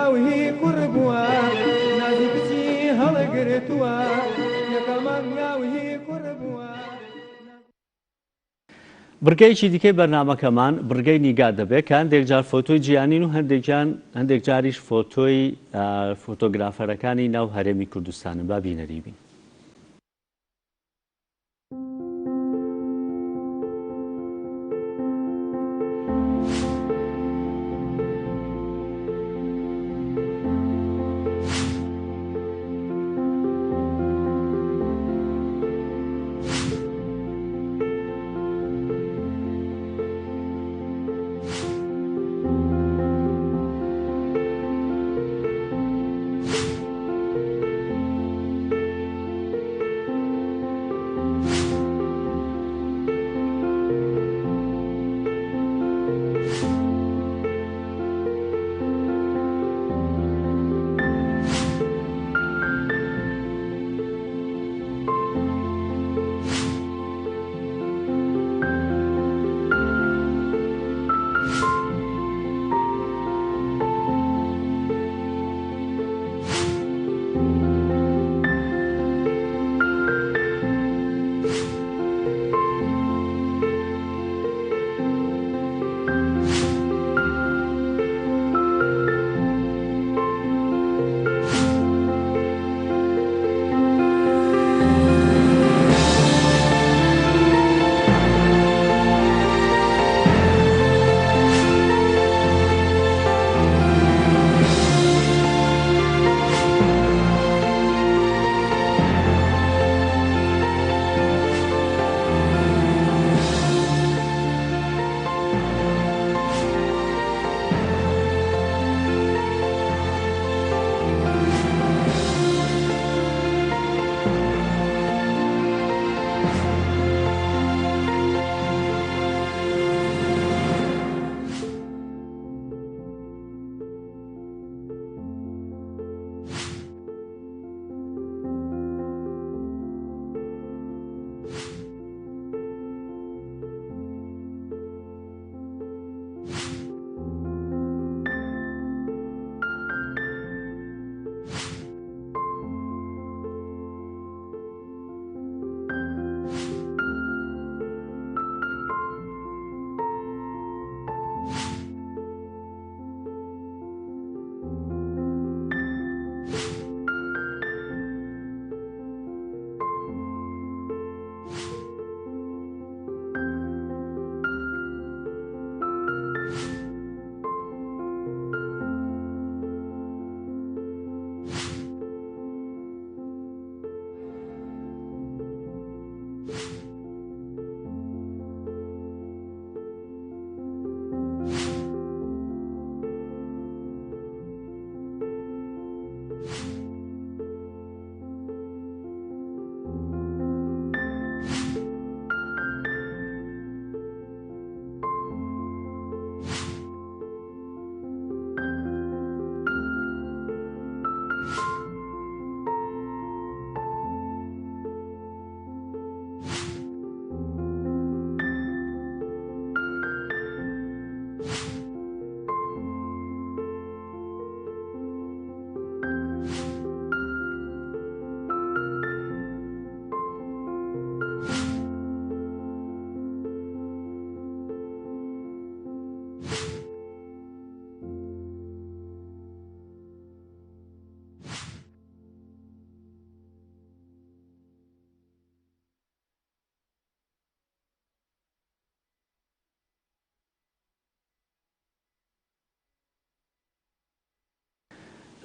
ناوهی کوڕ بووە نازی بچی هەڵەگرتووە یەکەمان ناوهی کوڕ بووە. بڕگەیەکی دیکەی بەرنامەکەمان بڕگەی نیگا دەبێت کە هەندێک جار فۆتۆی جیانین و هەندێک جاریش فۆتۆی فۆتۆگرافەرەکانی ناو هەرێمی کوردستانن. با بینەری بین.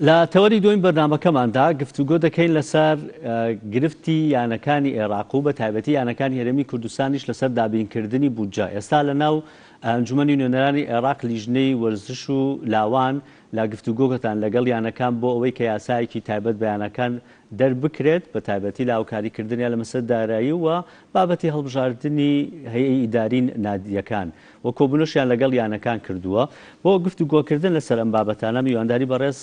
لە تەوەری دوین بەرنامەکەماندا گفتوگۆ دەکەین لەسەر گرفتی یانەکانی عێراق و بە تایبەتی یانەکانی هەرێمی کوردستانیش لەسەر دابینکردنی بودجە. ئێستا لەناو ئەنجومەنی نوێنەرانی عێراق لیژنەی وەرزش و لاوان لە گفتوگۆکەتان لەگەڵ یانەکان بۆ ئەوەی کە یاسایەکی تایبەت بە یانەکان دەربکرێت بە تایبەتی لا هاوکاریکردنیان لە مەسەر دارایی و بابەتی هەڵبژاردننی هەیەی ئیدارین نادیەکان وە کۆبوونەشیان لەگەڵ یانەکان کردووە بۆ گفتوگۆکردن لەسەر ئەم بابەتانە میوانداری بەڕێز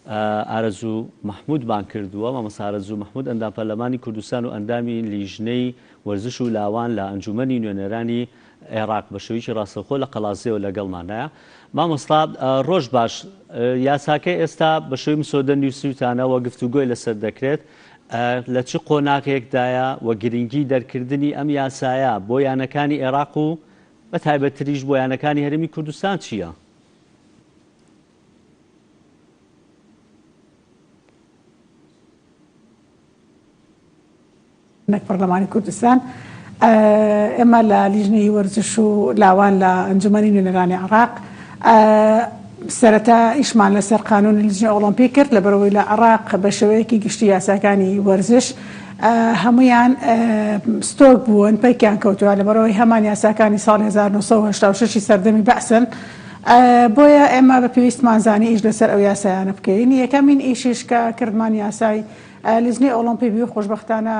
ئارەزوو مەحموودمان کردووە. مامۆستا ئارەزوو مەحموود ئەندام پەرلەمانی کوردستان و ئەندامی لیژنەی وەرزش و لاوان لە ئەنجومەنی نوێنەرانی عێراق بە شێوەیەکی ڕاستەوخۆ لە قەڵازیەوە لەگەڵمانەیە. مامۆستا ڕۆژ باش یاساکەی ئێستا بە شێوەی مسۆدە نووسویتانەوە گفتوگۆی لەسەر دەکرێت لە چ قۆناغێکدایە و گرنگی دەرکردنی ئەم یاسایە بۆ یانەکانی عێراق و بە تایبەتریش بۆ یانەکانی هەرێمی کوردستان چییە؟ پەرلەمانی کوردستان ئێمە لە لیژنەی وەرزش و لاوان لە ئەنجومەنی نوێنەرانی عێراق سەرەتا ئیشمان لەسەر قانون لیژنەی ئۆڵۆمپی کرد لە بەرەوەی لە عێراق بە شێوەیەکی گشتی یاساکانی وەرزش هەمویان ستۆک بوون پێکیان کەوتووە لە بەرەوەی هەمان یاساکانی ساڵی 1986 سەردەمی بەعسن بۆیە ئێمە بە پێویستمان زانی ئیش لەسەر ئەو یاسایانە بکەین. یەکەمین ئیشیش کە کردمان یاسای لیژنەی ئۆڵۆمپی بی و خۆشبەختانە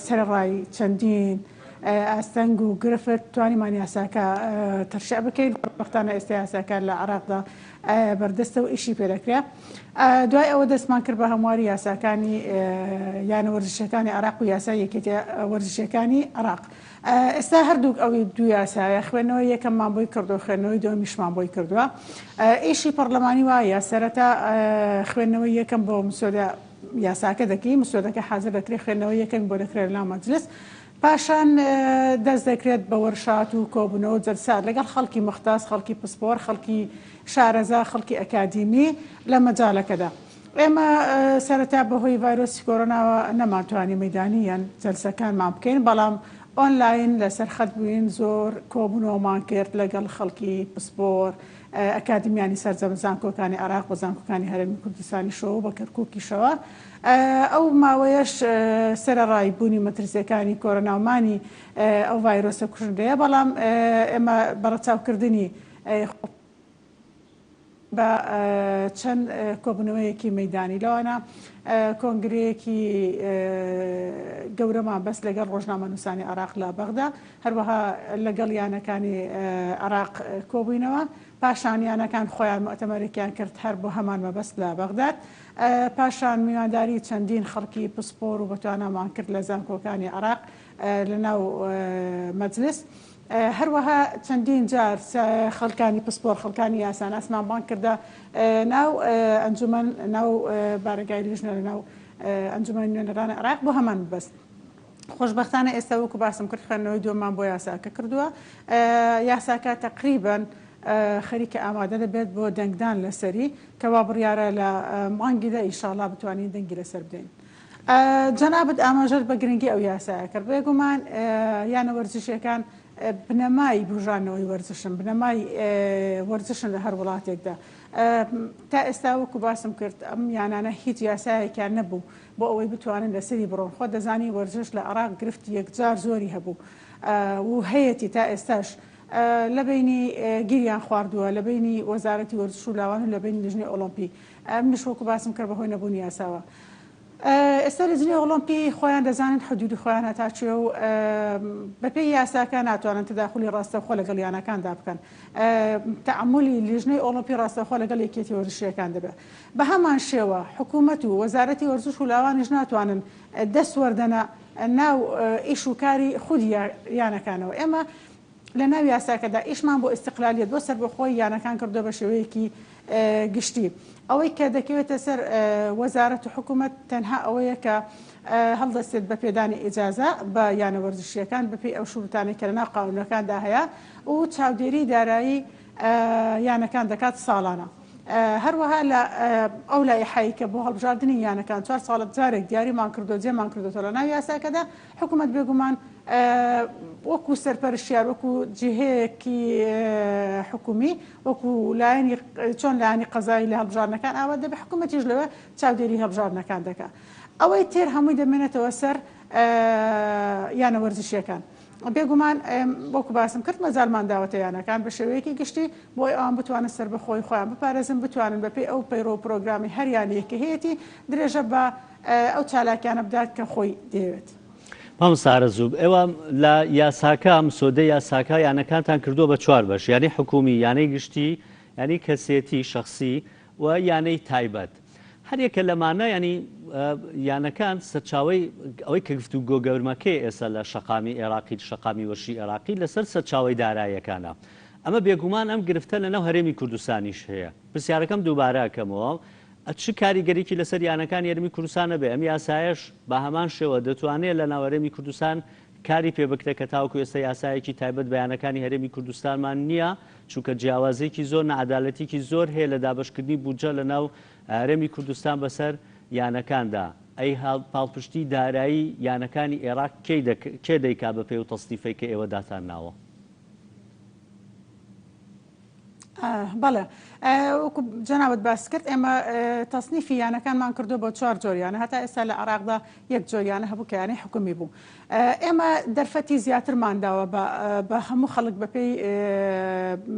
سەرڕای چەندین ئاستەنگ و گرفت توانیمان یاساکە تەرشیع بکەین. خۆشبەختانە ئێستا یاساکە لە عێراقدا بەردەستە و ئیشی پێدەکرێت. دوای ئەوە دەستمان کرد بە هەمواری یاساکانی یانە وەرزشەکانی عێراق و یاسای یەکێتی وەرزشەکانی عێراق. ئێستا هەردووک ئەوی دوو یاسایە خوێندنەوەی یەکەممان بۆی کردو خوێندنەوەی دووەمیشمان بۆی کردووە. ئیشی پەرلەمانی وایە سەرەتا خوێندنەوەی یەکەم بۆ مسۆدە یاساکە دەکەی مسۆدەکە حاضر دەکرێت خوێندنەوەی یەکەم بۆ دەکرێت لە مەجلس پاشان دەست دەکرێت بە وەرشات و کۆبوونەوە جەلسات لەگەڵ خەڵکی مەختاس خەڵکی پسپۆر خەڵکی شارەزا خەڵکی ئەکادیمی لە مەجالەکەدا. ئێمە سەرەتا بەهۆی ڤایرۆسی کۆرۆناوە نەماتوانی مەیدانیان جەلسەکانمان بکەین بەڵام ئۆنلاین لەسەر خەت بووین زۆر کۆبوونەوەمان کرد لەگەڵ خەڵکی پسپۆر ئەکادمیانی سەرجەم زانکۆکانی عێراق و زانکۆکانی هەرێمی کوردستانی شەوە بە کەرکووکیشەوە. ئەو ماوەیەش سەرڕای بوونی مەترسیەکانی کۆرۆناومانی ئەو ڤایرۆسە کوژندەیە بەڵام ئێمە بەڕەچاوکردنی بە چەند کۆبوونەوەیەکی مەیدانی لەوانە کۆنگرەیەکی گەورەمان بەس لەگەڵ ڕۆژنامە نووسانی عێراق لە بەغدا هەروەها لەگەڵ یانەکانی عێراق کۆبووینەوە پاشان یانەکان خۆیان مؤتەمەرێکیان کرد هەر بۆ هەمان مەبەست لە بەغداد پاشان میوانداری چەندین خەڵکی پسپۆر و بەتوانامان کرد لە زانکۆکانی عێراق لەناو مەجلس هەروەها چەندین جار خەڵکانی پسپۆر خەڵکانی یاسان ئاسمانبان کردە ناو ئەنجومەن ناو بارگای لیژنە لە ناو ئەنجومەنی نوێنەرانی عێراق بۆ هەمان بەست. خۆشبەختانە ئێستا وەکو باسم کرد خوێندنەوەی دووەمان بۆ یاساکە کردووە. یاساکە تەقریبەن خەریکە ئامادە دەبێت بۆ دەنگدان لەسەری کەوا بڕیارە لە مانگیدا ئینشاءڵڵا بتوانین دەنگی لەسەر بدەین. جەنابەت ئاماژەت بە گرنگی ئەو یاسایە کرد بێگومان یانە وەرزشیەکان بنەمای بژانەوەی وەرزشن بنەمای وەرزشن لە هەر وڵاتێکدا تا ئێستا وەکو باسم کرد ئەم یانانە هیچ یاسایەکیان نەبوو بۆ ئەوەی بتوانن لەسەری بڕۆن خۆ دەزانی وەرزش لە عێراق گرفتی یەکجار زۆری هەبوو و هەیەی تا ئێستاش لە بینی گیریان خواردووە لە بینی وەزارەتی وەرزش و لاوان و لە بینی لیژنەی ئۆڵۆمپی منیش وەکو باسم کرد بەهۆی نەبوونی یاساوە. ئێستا لیژنەی ئۆڵۆمپی خۆیان دەزانن حدودی خۆیان هەتاچێ و بەپێی یاساکە ناتوانن تداخلی ڕاستەوخۆ لەگەڵ یانەکاندا بکەن. تەعاملی لیژنەی ئۆڵۆمپی ڕاستەوخۆ لەگەڵ یەکێتی وەرزشیەکان دەبێت. بە هەمان شێوە حکوومەت و وەزارەتی وەرزش و لاوانیش ناتوانن دەست وەردەنە ناو ئیش و کاری خودی یانەکانەوە. ئێمە لە ناو یاساکەدا ئیشمان بۆ ئیستیقلالیەت بۆ سەربەخۆی یانەکان کردو بە شێوەیەکی گشتی. ئەوەی کە دەکەوێتە سەر وەزارەت و حکوومەت تەنها ئەوەیە کە هەڵدەستێت بە پێدانی ئیجازە بە یانە وەرزشیەکان بەپێی ئەو شروطانەی کە لەناو قانونەکاندا هەیە و چاودێری دارایی یانەکان دەکات ساڵانە. هەروەها لە ئەو لایحەیە کە بۆ هەڵبژاردننی یانەکان 4 ساڵە جارێک دیاریمان کردو جێمان کردوتە لە ناو یاساکەدا حکوومەت بێگومان وەکو سەرپەرشتیار وەکو جهەیەکی حکومی وەکو لایەنی چۆن لایەنی قەزایی لە هەڵبژاردنەکان ئاوادە بە حکوومەتیش لەوە چاودێری هەڵبژاردنەکان دەکات. ئەوەی تێر هەمووی دەمێنێتەوە سەر یانە وەرزشیەکان. بێگومان وەکو باسم کرد مەجالمان داوەتە یانەکان بە شێوەیەکی گشتی بۆی ئەوان بتوانن سەر بەخۆی خۆیان بپارێزن بتوانن بەپێی ئەو پەیڕۆ و پرۆگرامی هەر یانەیەکە هەیەی درێژە بە ئەو چالاکیانە بدات کە خۆی دەیەوێت. مامۆستا ئارەزوو ئێوە لە یاساکە مسۆدە یاساکە یانەکانتان کردووە بە 4 بەش یانی حکومی یانەی گشتی ینی کەسێتی شخصی و یانەی تایبەت هەرێکە لەمانە ینی یانەکان سەرچاوی ئەوەی کە گفتوگۆ گەورمەکەی ئێستا لە شەقامی عێراقی شەقامی وەشی عێراقی لەسەر سەرچاوی داراییەکانە ئەمە بێگومان ئەم گرفتە لەناو هەرێمی کوردستانیش هەیە پرسیارەکەم دووبارەکەمەوە چ کاریگەریکی لەسەر یانەکان یارمی کوردستانە بێ ئەم یاسایش بە هەمان شێوە دەتوانێت لە ناوەرێمی کوردستان کاری پێ بکرێت کە تاوکو ئێستا یاسایەکی تایبەت بەیانەکانی هەرێمی کوردستانمان نییە چونکە جیاوازێکی زۆر نەعەدالەتێکی زۆر هەیە لە دابشکردنی بودجە لە ناو هەرێمی کوردستان بەسەر یانەکاندا ئەی پاڵپشتی دارایی یانەکانی عێراق کێ دەیکا بە پێی و تەستیفەی کە ئێوە داتان ناوە بەڵێ وەکو جەناوت باس کرد ئێمە تەسنیفی یانەکانمان کردو بۆ 4 جۆریانە هەتا ئێستا لە عێراقدا 1 جۆریانە هەبوو کە یانەی حکومی بوو ئێمە دەرفەتی زیاترمانداوە بە هەموو خەڵک بەپێی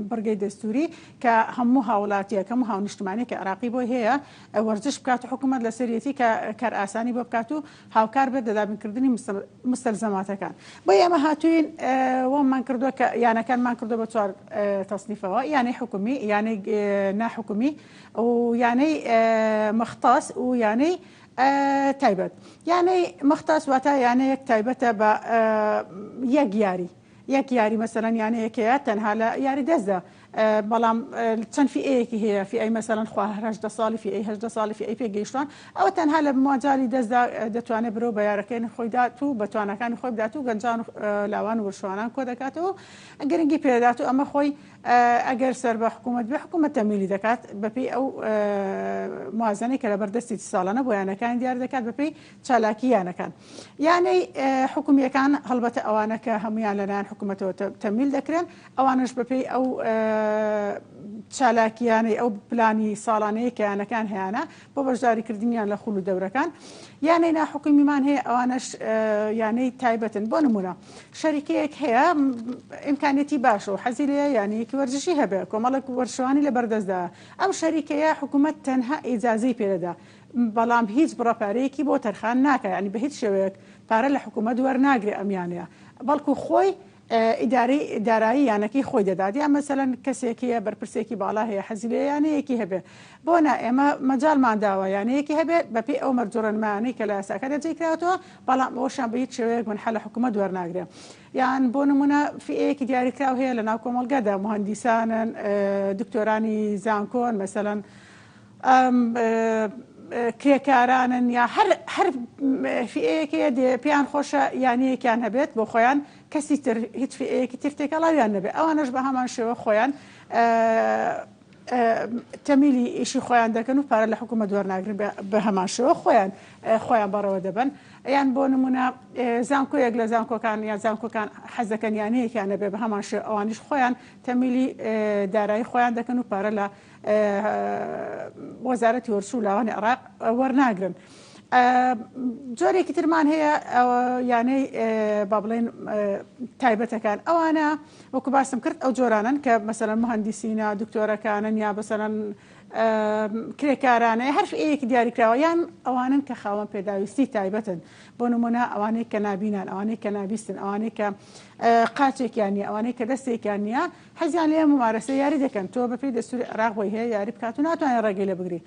بەرگەی دەستوری کە هەموو هاوڵاتیە هەموو هاونیشتمانی کە عێراقی بۆی هەیە وەرزش بکات و حکوومەت لە سەرەتی کە کار ئاسانی بۆ بکات و هاوکار بێت دەدابینکردنی مستەلزەماتەکان بۆ ئێمە هاتووین وەمان کردووە کە یانەکانمان کردو بە 4 تەسنیفەوە یانەی حکومی یانەی ناحکومی و یانەی مەختص و یانەی تایبەت یانەی مەختص واتە یانەیەک تایبەتە بە یەک یاری مەسەلەن یانەیەکەیە تەنها لە یاری دەستدا بەڵام چەند فئەیەکی هەیە فئەی مەسەلەن خوا 18 ساڵی فئەی 18 ساڵی فئەی پێگەیشتوان ئەوە تەنها لە ماجاری دەستدا دەتوانێت برۆ بە یارەکەی خۆی دات و بە توانەکانی خۆی بدات و گەنجان و لاوان و وشوانان کۆ دەکاتەوە گرنگی پێدات و ئەمە خۆی ئەگەر سەر بە حکوومەت بێ حکوومەت تەمیلی دەکات بەپێی ئەو موازنەی کە لە بەردەستی ساڵانە بۆ یانەکان دیار دەکات بەپێی چالاکی یانەکان یانەی حکومیەکان هەڵبەتە ئەوانە کە هەمویان لەلایەن حکوومەتەوە تەمیل دەکرێن ئەوانش بەپێی ئەو چالاکیانەی ئەو پلانی ساڵانەیە کە یانەکان هەیەە بۆ بەشداریکردنیان لە خوڵ و دەورەکان یانەی ناحکومیمان هەیە ئەوانش یانەی تایبەتن بۆ نمونە شەریکەیەک هەیە ئیمکانێتی باشە و حەزی لێ یانەیەکی وەرزشی هەبێ کۆمەڵک وەرشوانی لە بەردەستدا ئەم شەریکەیە حکوومەت تەنها ئیجازەی پێدەدا بەڵام هیچ بڕەپارەیەکی بۆ تەرخان ناکە ینی بە هیچ شێوەیەک پارە لە حکوومەت وەرناگرێ ئەمیانەیە بەڵکو خۆی ئیداری دارایی یانەکەی خۆی دەدات یا مەسەلەن کەسێکیە بەرپرسێکی باڵا هەیە حەزی لێ یانەیەکی هەبێ بۆ نا ئێمە مەجاڵمانداوە یانەیەکی هەبێت بەپێی ئەو مەرجۆرەنمانەی کە لە یاساکە دەجێکراوەوە بەڵام ئەوشان بە هیچ شێوەیەک منحە لە حکوومەت وەرناگرێ یان بۆ نمونە فئەیەکی دیاریکراو هەیە لە ناو کۆمەڵگەدا مهندیسانن دکتۆرانی زانکۆن مەسەلەن کرێکارانن یا هەر فئەیەکەیە پێیان خۆشە یانەیەکیان هەبێت بۆ خۆیان کەسی تر هیچ فئەیەکی تر تێکەڵاویان نەبێت ئەوانش بە هەمان شێوە خۆیان تەمیلی ئیشی خۆیان دەکەن و پارە لە حکوومەت وەرناگرن بە هەمان شێوە خۆیان بەڕەوە دەبن یان بۆ نمونە زانکۆیەک لە زانکۆکان یا زانکۆکان حەزەکەن یانەیەکیان نەبێ بە هەمان شێوە ئەوانیش خۆیان تەمیلی دارایی خۆیان دەکەن و پارە لە وەزارەتی وەرزش و لاوانی عێراق وەرناگرن جۆرێکی ترمان هەیە یانەی با بڵێن تایبەتەکان ئەوانە وەکو باسم کرد ئەو جۆرانن کە مەسەلەن مهندسینە دکتۆرەکانن یا بەسەرەن کرێکارانەیە هەر فئەیەکی دیاریکراوە یان ئەوانن کە خاوەن پێداویستی تایبەتن بۆ نمونە ئەوانەی کە نابینان ئەوانەی کە نابیستن ئەوانەی کە قاچێکیان نیە ئەوانەی کە دەستێکیان نییە حەزیان لێ ممارەسە یاری دەکەن تۆ بەپێی دەستوری عێراق بۆی هەیە یاری بکات و ناتوانێت ڕێگەی لێ بگری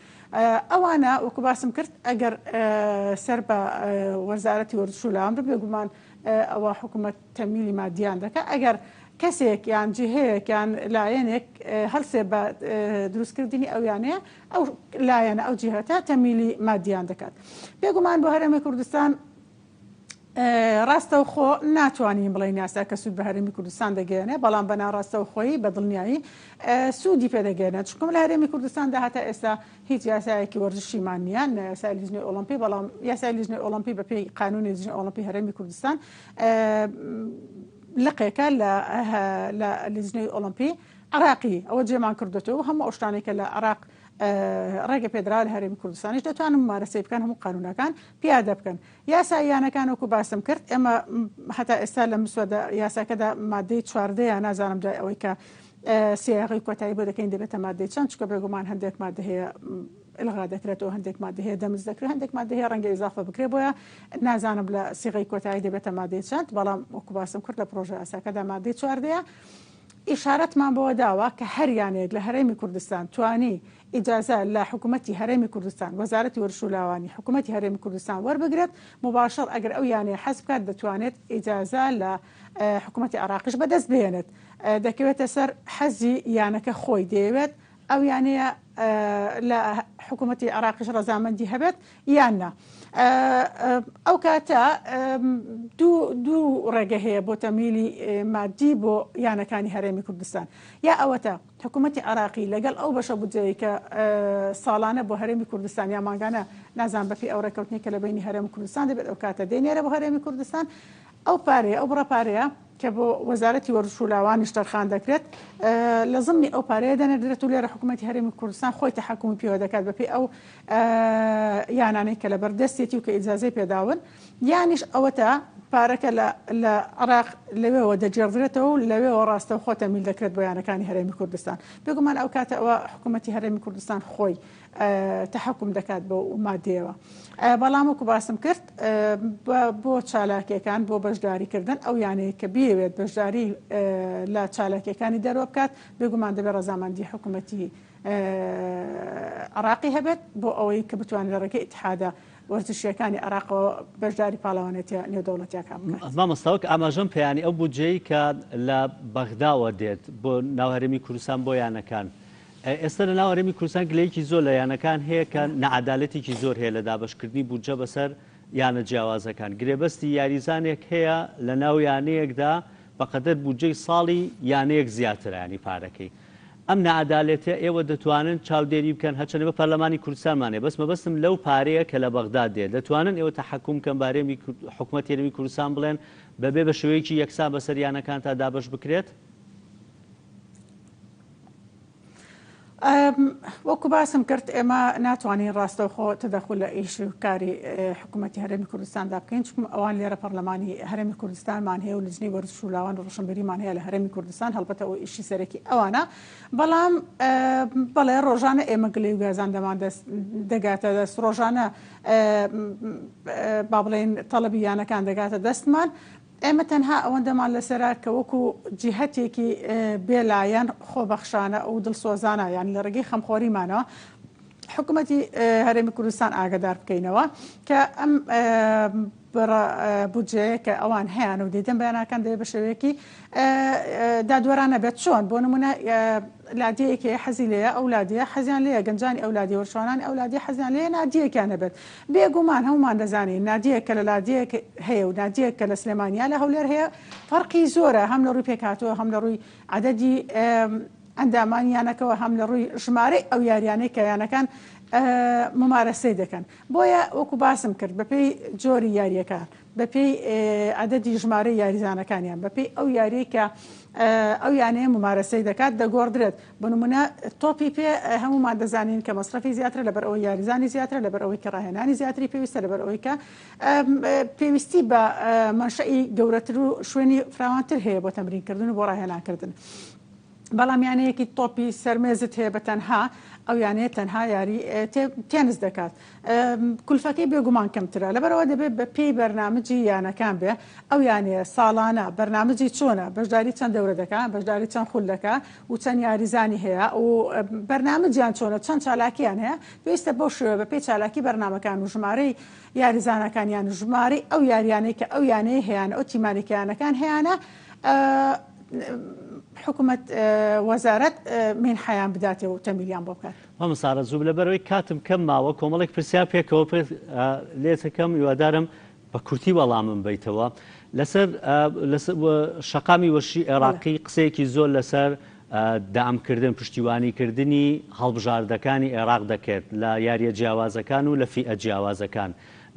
ئەوانە وەکو باسم کرد ئەگەر سەر بە وەزارەتی وەرزش و لاوان بێگومان ئەوە حکوومەت تەمیلی مادیان دەکات ئەگەر کەسێک یان جهەیەک یان لایەنێک هەڵسێ بە دروستکردنی ئەویانەیە ئەو لایەنە ئەو جیهەتە تەمیلی مادیان دەکات بێگومان بۆ هەرێمی کوردستان ڕاستە و خۆ ناتوانین بڵین یاسا کە سوود بە هەرێمی کوردستان دەگەێنێ بەڵام بە ناڕاستە و خۆی بە دڵنیایی سوودی پێدەگەێنێت چونکە لە هەرێمی کوردستاندا هەتا ئێستا هیچ یاسایەکی وەرزشیمان نیە یاسای لیژنەی ئۆڵمپی بەڵام یاسای لیژنەی ئۆڵمپی بەپێی قانونی لیژنەی ئۆڵمپی هەرێمی کوردستان لقێکە لە لیژنەی ئۆڵمپی عراقی ئەوە جێمان کردوێتەوە هەموو ئەوشتانێکە لە عراق ڕێگە پێدرا لە هەرێمی کوردستانیش دەتوانن ممارەسەی بکەن هەموو قانونەکان پیادە بکەن یاساییانەکان وەکو باسم کرد ئێمە هەتا ئێستا لە مسوەدە یاساکەدا مادەی 14 نازانم دوای ئەوەی کە سیاغی کۆتایی بۆ دەکەین دەبێتە مادەی چەند چکە بێگومان هەندێک مادە هەیە ئلغا دەکرێتەوە هەندێک مادە هەیە دەمز دەکرێت هەندێک مادە هەیە ڕەنگە ئیزافە بکرێ بۆیە نازانم لە سیغی کۆتایی دەبێتە مادەی چەند بەڵام وەکو باسم کرد لە پرۆژە یاساکەدا مادەی 14 ئیشارەتمان بۆ داوە کە هەریانێک لە هەرێمی کوردستان توانی ئیجازە لە حکوومەتتی هەرێمی کوردستان وەزارەتی وەرشولاوانی حکوومەتتی هەرێمی کوردستان وەربگرێت مباشر ئەگەر ئەو یانەیە حەز بکات دەتوانێت ئیجازە لە حکوومەتتی عراقیش بەدەست بهێنێت دەکەوێتە سەر حەزی یانەکە خۆی دەیەوێت ئەو یانەیە لە حکوومەتتی عراقیش ڕەزامەندی هەبێت یاننا ئەو کاتە دوو ڕێگە هەیە بۆ تەمیلی مادی بۆ یانەکانی هەرێمی کوردستان یا ئەوەتە حکوومەتتی عراقی لەگەڵ ئەو بەشە بودجەیە کە ساڵانە بۆ هەرێمی کوردستان یا ماگانە نازان بەپی ئەو ڕێکەوتنی کە لە بینی هەرێمی کوردستان دەبێت ئەو کاتە دێنێرە بۆ هەرێمی کوردستان ئەو پارەیە ئەو بڕە پارەیە کە بۆ وەزارەتی وەرشولاوانی شتەرخان دەکرێت لە ضمنی ئەو پارەیە دەنێردرێت و لێرە حکوومەتتی هەرێمی کوردستان خۆی تەحەکومی پێوە دەکات بەپێی ئەو یانانەی کە لە بەردەستێتی و کە ئیجازەی پێداون یانیش ئەوەتە پارەکە لە عراق لەوێەوە دەجێڕدرێتەوە و لەوێەوە ڕاستە و خۆ تەمیل دەکرێت بۆ یانەکانی هەرێمی کوردستان بێگومان ئەو کاتە ئەوە حکوومەتتی هەرێمی کوردستان خۆی تەحەکوم دەکات بۆ مادەیەوە بەڵام وەکو باسم کرد بۆ چالاکیەکان بۆ بەشداریکردن ئەو یانەیە کە بێوێت بەشداری لە چالاکیەکانی دەرەوە بکات بێگومان دەبێت ڕەزامەندی حکوومەتتی عراقی هەبێت بۆ ئەوەی کە بتوانێت لە ڕێگەی ئیتحادە وەرزشیەکانی عراقەوە بەشداری پاڵەوانێتی نێودەوڵەتیەکان بکات. مامۆستاوەک ئاماژەم پێیانی ئەو بودجەی کە لە بەغداوە دێت بۆ ناو هەرێمی کوردستان بۆ یانەکان ئێستا لە ناو هەرێمی کوردستان گلەیەکی زۆر لە یانەکان هەیە کە نەعەدالەتێکی زۆر هەیە لە دابەشکردنی بودجە بەسەر یانە جیاوازەکان گرێبەستی یاریزانێک هەیە لە ناو یانەیەکدا بەقەدەر بودجەی ساڵی یانەیەک زیاترە ینی پارەکەی ئەم نەعەدالەتە ئێوە دەتوانن چاودێری بکەن هەرچەندە بە پەرلەمانی کوردستانمانێ بەس مەبەستم لەو پارەیە کە لە بەغداد دێت دەتوانن ئێوە تەحەکوم کەم بارێمی حکوومەتی هەرێمی کوردستان بڵێن بەبێ بە شێوەیەکی یەکسان بەسەر یانەکان تا دابەش بکرێت وەکو باسم کرد ئێمە ناتوانین ڕاستەوخۆ تەدەخل لە ئیش و کاری حکوومەتتی هەرێمی کوردستاندا بکەین چون ئەوان لێرە پەرلەمانی هەرێمی کوردستانمان هەیە و لجنەی وەرزشولاوان و ڕۆشنبەریمان هەیە لە هەرێمی کوردستان هەڵبەتە ئەو ئیشی سەرەکی ئەوانە بەڵام بەڵێ ڕۆژانە ئێمە گلەی و گازان دەمان دەگاتە دەست ڕۆژانە با بڵێن تەڵەبی یانەکان دەگاتە دەستمان ئێمە تەنها ئەوەندەمان لەسەرا کە وەکو جیهەتێکی بێلایەن خۆبەخشانە ئەو دڵسۆزانە یان لە ڕێگەی خەمخۆریمانەوە حکوومەتتی هەرێمی کوردستان ئاگادار بکەینەوە کە ئەم بودجەیە کە ئەوان هەیەن و دەیدەن بەیانەکان دەیە بە شێوەیەکی دادوەرانە بێت چۆن بۆ نمونە لادیەیەکی حەزی لەیە ئەولادیە حەزیان لەیە گەنجانی ئەولادی وەرشۆنانی ئەولادی حەزیان لەیە نادیەکیان نەبێت بێگومان هەمومان دەزانین نادیە کە لە لادیەک هەیە و نادیە کە لە سلێمانیا لە هەولێر هەیە فەرقی زۆرە هەم لە ڕووی پێکهاتووە هەم لە ڕووی عەدەدی ئەندامانیانەکەەوە هەم لە ڕووی ژمارەی ئەو یاریانەی کە یانەکان ممارەسەی دەکەن بۆیە وەکو باسم کرد بەپێی جۆری یاریەکان بەپێی عەدەدی ژمارەی یاریزانەکانیان بەپێی ئەو یاری کە ئەو یانەیە ممارەسەی دەکات دەگۆڕدرێت بە نمونە تۆپی پێ هەمومان دەزانین کە مەصرفی زیاترە لەبەر ئەوەی یاریزانی زیاترە لەبەر ئەوەی کە ڕاهێنانی زیاتری پێویستە لەبەر ئەوەی کە پێویستی بە مەنشەی گەورەتر و شوێنی فراوانتر هەیە بۆ تەمرینکردن و بۆ ڕاهێنانکردن بەڵام یانەیەکی تۆپی سەرمێزت هەیە بە تەنها ئەو یانەیە تەنها یاری تێنس دەکات کولفەکەی بێگومان کەمترە لەبەرەوە دەبێت بە پێی بەرنامجی یانەکان بێ ئەو یانەیە ساڵانە بەرنامجی چۆنە بەشداری چەند دەورە دەکات بەشداری چەند خول دەکات و چەند یاریزانی هەیە و بەرنامجیان چۆنە چەند چالاکیان هەیە پێویستە بۆ شوێ بە پێی چالاکی بەرنامەکان و ژمارەی یاریزانەکانیان ژمارەی ئەو یاریانەی کە ئەو یانەیە هەیەە ئەو تیمانێکیانەکان هەیەە حکوومەت وەزارەت من حیان بداتێ و تەمیلیان بۆ بکات مامۆستا زوو لەبەرەوەی کاتم کەم ماوە کۆمەڵێک پرسیار پێکەوە لێتەکەم هیوادارم بە کورتی وەڵامم بیتەوە لەسەر شەقامی وەرشی عێراقی قسەیەکی زۆر لەسەر دامکردن پشتیوانیکردنی هەڵبژاردەکانی عێراق دەکرد لە یاریە جیاوازەکان و لە فیئە جیاوازەکان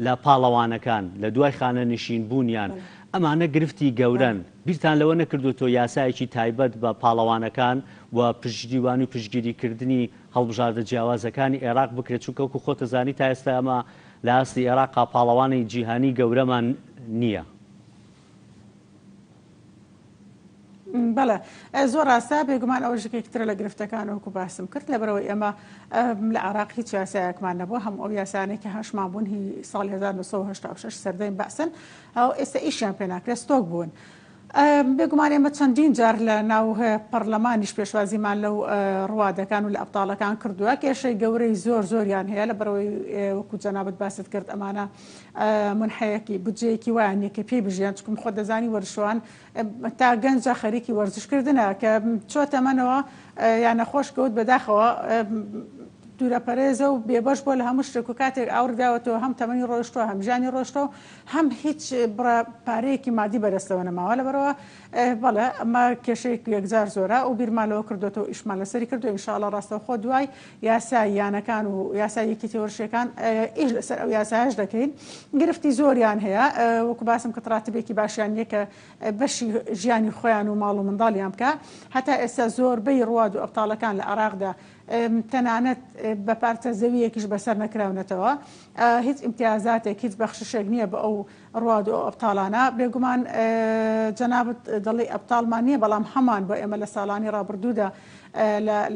لە پاڵەوانەکان لە دوای خانە نشین بوونیان ئەمانە گرفتی گەورن بیرتان لەوە نەکردوتۆ یاسایەکی تایبەت بە پاڵەوانەکان و پشتیوانی و پشتگیریکردنی هەڵبژاردە جیاوازەکانی عێراق بکرێت چونکە وەکو خۆتەزانی تا ئێستا ئەمە لە ئاستی عێراقا پاڵەوانی جیهانی گەورەمان نییە. بەڵێ زۆر ڕاستە بێگومان ئەوە ژێکێکترە لە گرفتەکان وەکو باسم کرد لەبەرەوەی ئێمە لە عێراق هیچ یاسایەکمان نەبووە هەموو ئەو یاسانێک کە هەشمان بوون هی ساڵی 1986 سەردەین باسن ئەو ئێستا ئیشیان پێ ناکرێت ستۆک بوون بێگومان ئێمە چەندین جار لە ناو پەرلەمانیش پێشوازیمان لەو ڕوادەکان و لە ئەبتاڵەکان کردووە کێشەی گەورەی زۆریان هەیە لە بەرەوەی وەکو جەنابەت باست کرد ئەمانە منحەیەکی بودجەیەکی وایانە کە پێی بژیان چکم خۆ دەزانی وەرشوان تا گەنجە خەریکی وەرزشکردنە کە چۆتە منەوە یان نەخۆش کەوت بەداخەوە دوورە پەرێزە و بێبەش بۆ لە هەموو شتێک و کاتێک ئاورداوەتەوە هەم تەمەنی ڕۆیشتەوە هەم ژیانی ڕۆشتەوە هەم هیچ پارەیەکی مادی بەدەستەوە نەماوە لەبەرەوە بەڵێ ئەمە کێشەیەکی یەکجار زۆرە و بیرمالەوە کردوێتەوە ئیشمان لەسەری کردو ئینشاءڵڵا ڕاستەوخۆ دوای یاسای یانەکان و یاسای یەکێتی وەرشەکان ئیش لەسەر ئەو یاسایش دەکەین گرفتی زۆریان هەیە وەکو باسم کە ڕاتبێکی باشیان یەکە بەشی ژیانی خۆیان و ماڵ و منداڵیان بکە هەتا ئێستا زۆربەی ڕواد و ئەبتاڵەکان لە عێراقدا تەنانەت بە پارچە زەویەکیش بەسەر نەکراونەتەوە هیچ ئیمتیازاتێک هیچ بەخششێک نییە بە ئەو ڕواد و ئەبتاڵانە بێگومان جەنابەت دەڵی ئەبتاڵمان نییە بەڵام هەمان بۆ ئێمە لە ساڵانی ڕابردوودا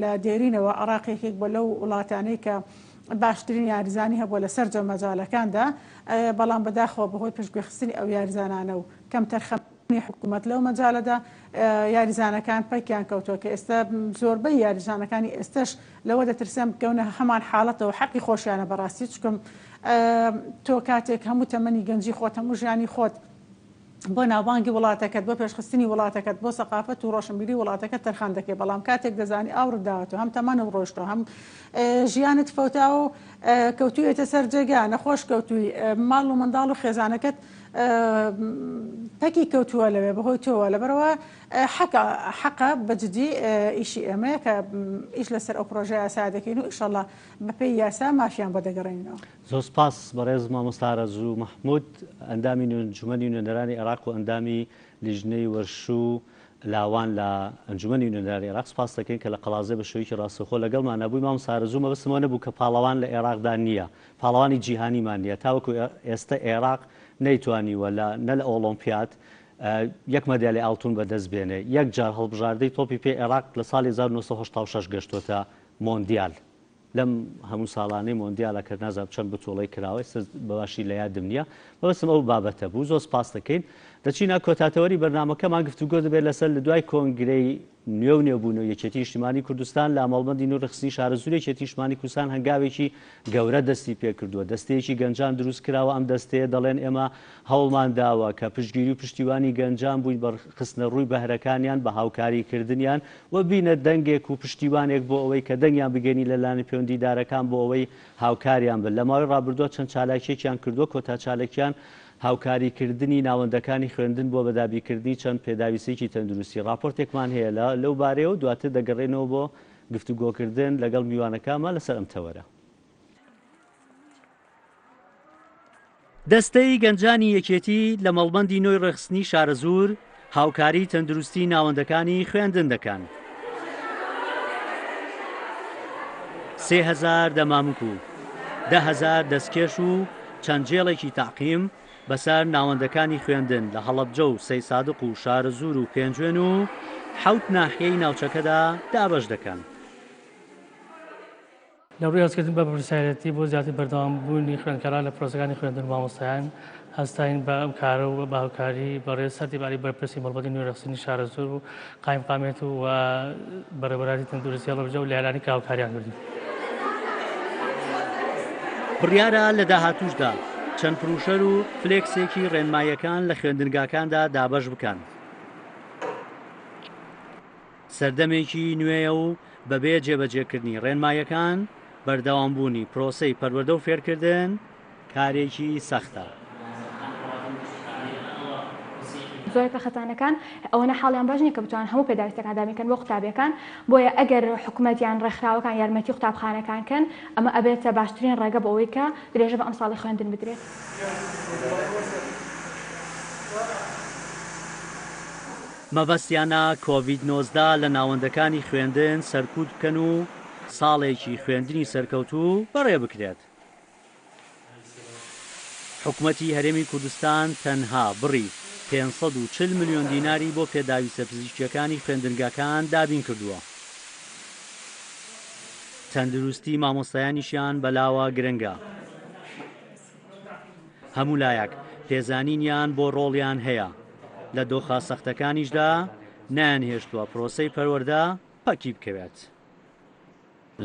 لە دێرینەوە عێراقێکێک بۆ لەو وڵاتانەی کە باشترین یاریزانی هەبووە لە سەر جەمەجالەکاندا بەڵام بەداخەوە بەهۆی پێشگوێخستنی ئەو یاریزانانە و کەم تەرخەمی حکوومەت لەو مەجالەدا یاریزانەکان پەکیان کەوتووە کە ئێستا زۆربەی یاریزانەکانی ئێستش لەوە دەترسێم بکەونە هەمان حاڵەتەوە حەقی خۆشیانە بەڕاستی چکم تۆ کاتێک هەموو تەمەنی گەنجی خۆت هەموو ژیانی خۆت بۆ ناوبانگی وڵاتەکەت بۆ پێشخستنی وڵاتەکەت بۆ سەقافەت و ڕۆشنبیری وڵاتەکەت تەرخان دەکەی بەڵام کاتێک دەزانی ئاورداوەتەوە هەم تەمەنم ڕۆشتەوە هەم ژیانت فەوتا و کەوتویەتە سەر جێگا نەخۆش کەوتووی ماڵ و منداڵ و خێزانەکەت پەکی کەوتووە لەوێ بەهۆی تۆوە لەبەرەوە حەقە بەجددی ئیشی ئێمەیە کە ئیش لەسەر ئەو پرۆژه یاسا دەکەین و ئیشەڵڵا بەپێی یاسا مافیان بۆ دەگەڕێنەوە. زۆر سپاس بەڕێز مامۆستا ئارەزوو مەحموود ئەندامی نوێنجومەنی نوێنەرانی عێراق و ئەندامی لیژنەی وەرشوو لاوان لە ئەنجومەنی نوێنەرانی عێراق سپاس دەکەین کە لە قەڵازێ بە شێوەیەکی ڕاستەوخۆ لەگەڵمان نەبووی مامۆستا ئارەزوو مەبەستمەوە نەبوو کە پاڵەوان لە عێراقدا نییە پاڵەوانی جیهانیمان نییە تاوەکو ئێستا عێراق نەیتوانیوە نە لە ئۆلۆمپیاد یەک مەدالی ئاڵتون بەدەست بێنێ یەک جار هەڵبژاردەی تۆپی پێ عێراق لە ساڵی 1986 گەشتوتە مۆندیال لەم هەموو ساڵانەی مۆندیالە کە نازانم چەند بتوڵەی کراوە بەباشی لە یادم نییە بەبستم ئەو بابەتە بوو زۆر سپاس دەکەین دەچینە کۆتاتەوەری بەرنامەکەمان گفتوگۆ دەبێت لەسەر لە دوای کۆنگرەی نوێ و نێبوون و یەکێتی نیشتیمانی کوردستان لە ئاماڵبەندی نوڕخستنی شارەزوری یەکێتی نیشتیمانی کوردستان هەنگاوێکی گەورە دەستی پێ کردووە دەستەیەکی گەنجان دروست کراوە ئەم دەستەیە دەڵێن ئێمە هەوڵمان داوە کە پشتگیری و پشتیوانی گەنجان بووین بە خستنە ڕووی بەهرەکانیان بە هاوکاریکردنیان و بینە دەنگێک و پشتیوانێک بۆ ئەوەی کە دەنگیان بگەنی لەلایەن پەیوەندیدارەکان بۆ ئەوەی هاوکاریان بن لە ماوەی ڕابردووە چەند چالاکیێکیان کردووە کۆتا چالێکیان هاوکاریکردنی ناوەندەکانی خوێندن بۆ بەدابیکردنی چەند پێداویستێکی تەندروستی راپۆرتێکمان هەیە لەو بارەیەوە دواتر دەگەڕێنەوە بۆ گفتوگۆکردن لەگەڵ میوانەکانمان لەسەر ئەم تەوەرە. دەستەی گەنجانی یەکێتی لە مەڵبەندی نۆی ڕێخستنی شارەزوور هاوکاری تەندروستی ناوەندەکانی خوێندن دەکەن. 3000 دەمامک و 10,000 دەستکێش و چەند جێڵێکی تاقیم بەسەر ناوەندەکانی خوێندن لە هەڵەبجە و سەی سادق و شارەزوور و پێنجوێن و 7 ناحیەی ناوچەکەدا دابەش دەکەن. لە ڕووی هەستکردن بە پرسیارەتی بۆ زیاتر بەردەوامبوونی خوێندکاران لە پرۆسەکانی خوێندن مامۆستایان هەستاین بە ئەم کارە و بە هاوکاری بەڕێز سەردیباری بەرپرسی مەڵبەندی نوێڕخستنی شارەزوور و قایمقامێت و بەڕێوەبەری تەندروستی هەڵەبجە و لە یارانی کە هاوکاریان کردین. بڕیارە لە داهاتووشدا چەند پروشەر و فلێکسێکی ڕێنماییەکان لە خوێندنگاکاندا دابەش بکەن. سەردەمێکی نوێیە و بەبێ جێبەجێکردنی ڕێنماییەکان بەردەوامبوونی پرۆسەی پەروەردە و فێرکردن کارێکی سەختە. زۆرێک لە خەتانەکان ئەوەنە حاڵیان باش نیە کە بتوان هەموو پێداویستەکان دابینکەن بۆ قوتابیەکان بۆیە ئەگەر حکوومەتیان ڕێکخراوەکان یارمەتی قوتابخانەکانکەن ئەمە ئەبێتە باشترین ڕێگە بە ئەوەی کە درێژە بە ئەم ساڵی خوێندن بدرێت. مەبەستیانە کۆڤید-19 لە ناوەندەکانی خوێندن سەرکوت بکەن و ساڵێکی خوێندنی سەرکەوتوو بەڕێ بکرێت. حکوومەتی هەرێمی کوردستان تەنها بڕی 540 ملیۆن دیناری بۆ پێداویستە پزیشکیەکانی خوێندنگاکان دابین کردووە. تەندروستی مامۆستایانیشیان بەلاوە گرنگە. هەموو لایەک پێزانینیان بۆ ڕۆڵیان هەیە. لە دۆخە سەختەکانیشدا نانهێشتووە پرۆسەی پەروەردە پەکی بکەوێت.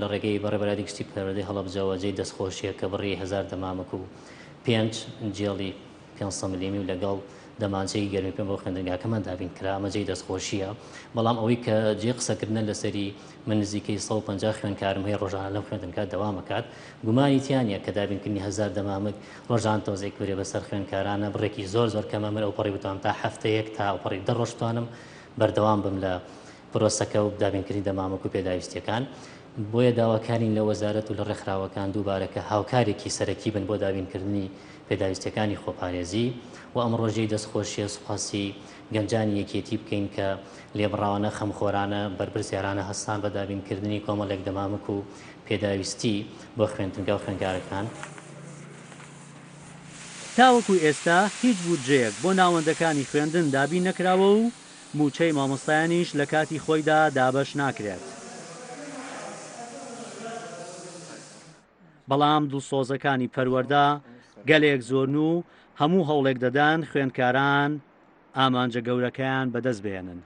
لە ڕێگەی بەڕێبەرادی گشتی پەروەردەی هەڵەبجەوەجێی دەستخۆشیە کە بڕی 1000 دەمامک و 5 جێڵی 500 میلیمی و لەگەڵ دەمانچەی گەرمی پێم بۆ خوێندنگاکەمان دابین کرا ئەمەجێی دەستخۆشیە بەڵام ئەوەی کە جێ قسەکردن لەسەری من نزیکەی 150 خوێندکارم هەیە ڕۆژانە لەم خوێندنگا دەوامەکات گومانی تیانە کە دابینکردنی 1000 دەمامک ڕۆژان تۆزێک برێ بەسەر خوێندکارانە بڕێکی زۆر زۆر کەمە من ئەو پەڕی بتوانم تا هەفتەیەک تا ئەو پەڕی 10 ڕۆژ توانم بەردەوام بم لە پرۆسەکە و دابینکردنی دەمامک و پێداویستیەکان بۆیە داواکارین لە وەزارەت و لە ڕێکخراوەکان دووبارەکە هاوکارێکی سەرەکی بن بۆ دابینکردنی پێداویستەکانی خۆپارێزی و ئەم ڕۆژەی دەستخۆشیە سوپاسی گەنجانی یەکێتی بکەین کە لێبڕاوانە خەمخۆرانە بەرپرسیارانە هەستان بە دابینکردنی کۆمەڵێک دەمامک و پێداویستی بۆ خوێندنگا و خوێندکارەکان. تاوەکو ئێستا هیچ بودجەیەک بۆ ناوەندەکانی خوێندن دابین نەکراوە و موچەی مامۆستایانیش لە کاتی خۆیدا دابەش ناکرێت. بەڵام دڵسۆزەکانی پەروەردە گەلێک زۆرن و هەموو هەوڵێک دەدەن خوێندکاران ئامانجە گەورەکەیان بەدەست بێنن.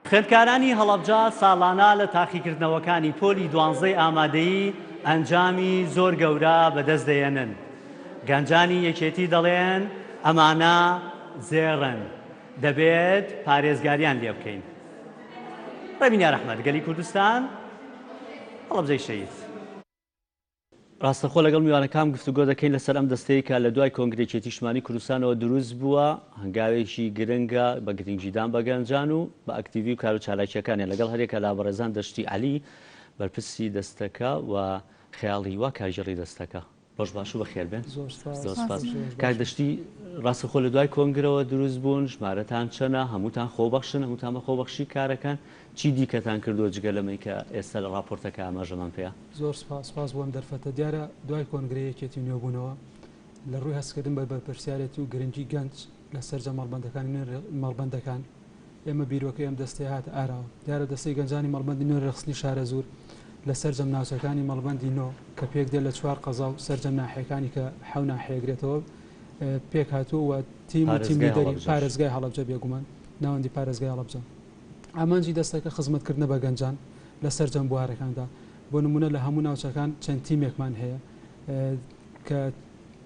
خوێندکارانی هەڵەبجە ساڵانە لە تاقیکردنەوەکانی پۆلی 12 ئامادەیی ئەنجامی زۆر گەورە بەدەست دێنن. گەنجانی یەکێتی دەڵێن ئەمانە زێڕن دەبێت پارێزگاریان لێ بکەین. ڕێبینیا ڕەحمەت گەلی کوردستان هەڵەبجەی شەید. ڕاستەخۆ لەگەڵ میوانەکان گفتوگۆ دەکەین لەسەر ئەم دەستەیە کە لە دوای کۆنگرێکی تیشمانی کوردستانەوە دروست بووە هەنگاوێکی گرنگە بە گرنگجیدان بە گەنجان و بە ئەکتیڤی و کار و چالاکیەکانیان لەگەڵ هەرێکە لابەڕێزان دەشتی عەلی بەرپرسی دەستەکە و خەیاڵی وا کاژێڕی دەستەکە. ڕۆژ باش و بەخێر بێن. زۆر سپاس. کاک دەشتی ڕاستەخۆ لە دوای کۆنگرەوە دروست بوون ژمارەتان چەنە هەمووتان خۆبەخشن هەمووتان بە خۆبەخشی کارەکان چی دیکەتان کردووە جگە لەمەی کە ئێستا لە ڕاپۆرتەکە ئاماژەمان پێە. زۆر سپاس بۆم دەرفەتە دیارە دوای کۆنگرەیەکێتی نوێبوونەوە لە ڕووی هەستکردن بە بەرپرسیارەتی و گرنگی گەنج لە سەرجە مەڵبەندەکان ئێمە بیرۆکە ئەم دەستەی هاتە ئاراوە دیارە دەستەی گەنجانی مەڵبەندی نوێ ڕێخستنی شارە زۆر لە سەرجەم ناوچەکانی مەڵبەندی نۆ کە پێک دێت لە 4 قەزا و سەرجەم ناحیەکانی کە حەو ناحەیەگرێتەوە پێک هاتووە و تیم و تیملیدەری پارێزگای هەڵەبجە بێگومان ناوەندی پارێزگای هەڵەبجە ئامانجی دەستەکە خزمەتکردنە بە گەنجان لە سەرجەم بوارەکاندا بۆ نمونە لە هەموو ناوچەکان چەند تیمێکمان هەیە کە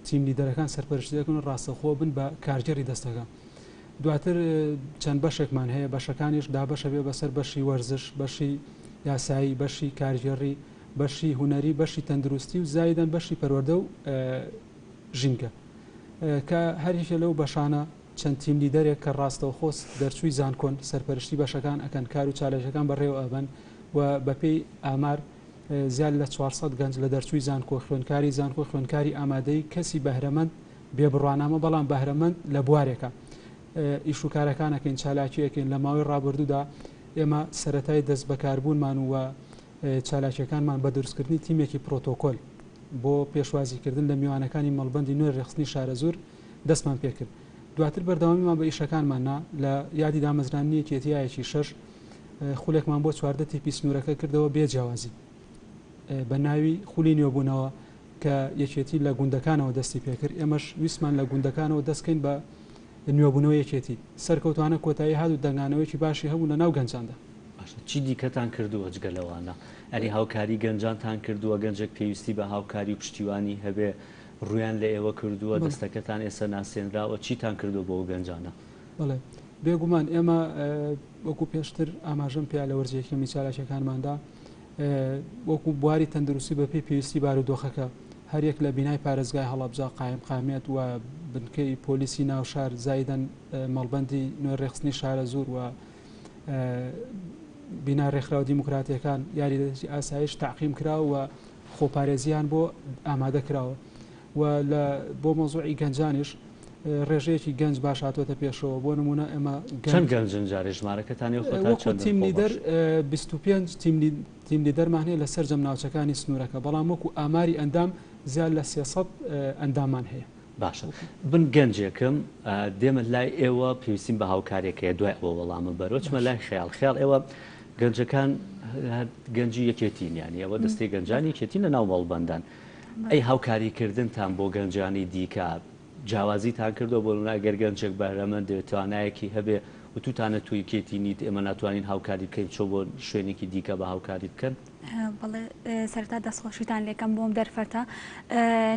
تیملیدەرەکان سەرپەرشتی دەکەن ڕاستەخۆ بن بە کارگەری دەستەکە دواتر چەند بەشێکمان هەیە بەشەکانیش دابەشە بێ بەسەر بەشی وەرزش بەشی یاسایی بەشی کارژێڕی بەشی هوەری بەشی تەندروستی و زایدەن بەشی پەروەردە و ژینگە کە هەریشە لەو بەشانە چەند تیم لیدەرێک کە ڕاستەوە خۆست دەرچووی زانکۆن سەرپەرشتی بەشەکان ئەکەن کار و چالێژەکان بەڕێوە ئەبن و بەپێی ئامار زیاد لە 400 گەنج لە دەرچووی زانکۆ خوێنکاری زانکۆ خوێنکاری ئامادەی کەسی بەهرەمەند بێبڕوانامە بەڵام بەهرەمەند لە بوارێکە ئیش و کارەکانەکەین چالاکیەکەین لە ماوەی ڕابردوودا ئێمە سەرەتای دەست بەکاربوونمان و چالاکیەکانمان بە دروستکردنی تیمێکی پرۆتۆکۆل بۆ پێشوازیکردن لە میوانەکانی مەڵبەندی نوێ ڕێخستنی شارە زۆر دەستمان پێکرد دواتر بەردەوامیمان بە ئیشەکانماننا لە یادی دامەزرانی یەکێتیایەکی 6 خولێکمان بۆ 14 تیپی سنوورەکە کردەوە بێجیاوازی بە ناوی خولی نوێبوونەوە کە یەکێتی لە گوندەکانەوە دەستی پێکرد ئێمەش ویسمان لە گوندەکانەوە دەستکەین بە نوێبوونەوە یەکێتی سەرکەوتوانە کۆتایی هات و دەنگانەوەیکی باشی هەبوو لە ناو گەنجاندا چی دیکەتان کردووە جگە لەوانە ئەنی هاوکاری گەنجانتان کردووە گەنجێک پێویستی بە هاوکاری و پشتیوانی هەبێ ڕویان لە ئێوە کردووە دەستەکەتان ئێستا ناسێنراوە چیتان کردو بۆ گەنجانە بڵێ بێگومان ئێمە وەکو پێشتر ئاماژەم پێیا لە وەرزێکی میچالاشەکانماندا وەکو بواری تەندروستی بە پێی پێویستی بارودۆخەکە هەرێک لە بینای پارێزگای هەڵەبجە قایم قامێت و بنکەی پۆلیسی ناوشار زایدەن مەڵبەندی نوێ ڕێخستنی شارە زۆر و بینا ڕێکخراوە دیموکراتیەکان یاریدەستی ئاسایش تاقیم کراوە و خۆپارێزیان بۆ ئامادە کراوە و بۆ مۆزوعی گەنجانیش ڕێژەیەکی گەنج باش هاتوۆتە پێشەوە بۆ نمونە ئێمە چەند گەنجن جارێ ژمارەکەتانی تیم لیدەر 25 تیم لیدەرمان هەیە لە سەرجەم ناوچەکانی سنوورەکە بەڵام وەکو ئاماری ئەندام زیاد لە 300 ئەندامان هەیە باشە بن گەنجێکم دێمە لای ئێوە پێویستیم بە هاوکارێکەیە دوای ئەوە وەڵامە بەرۆچمە لای خەیاڵ ئێوە گەنجەکان گەنجی یەکێتین یانی ئەوە دەستەی گەنجانی یەکێتین لە ناو مەڵبەندان ئەی هاوکاریکردنتان بۆ گەنجانی دیکە جیاوازیتان کردو بۆ ئەگەر گەنجێک بەهرەمەند توانایەکی هەبێ و توتانە توی کێتی نیت ئێمە ناتوانین هاوکاری بکەین چۆ بۆ شوێنێکی دیکە بە هاوکاری بکەن بەڵێ سەرتا دەستخۆشیتان لێکم بۆم دەرفەتە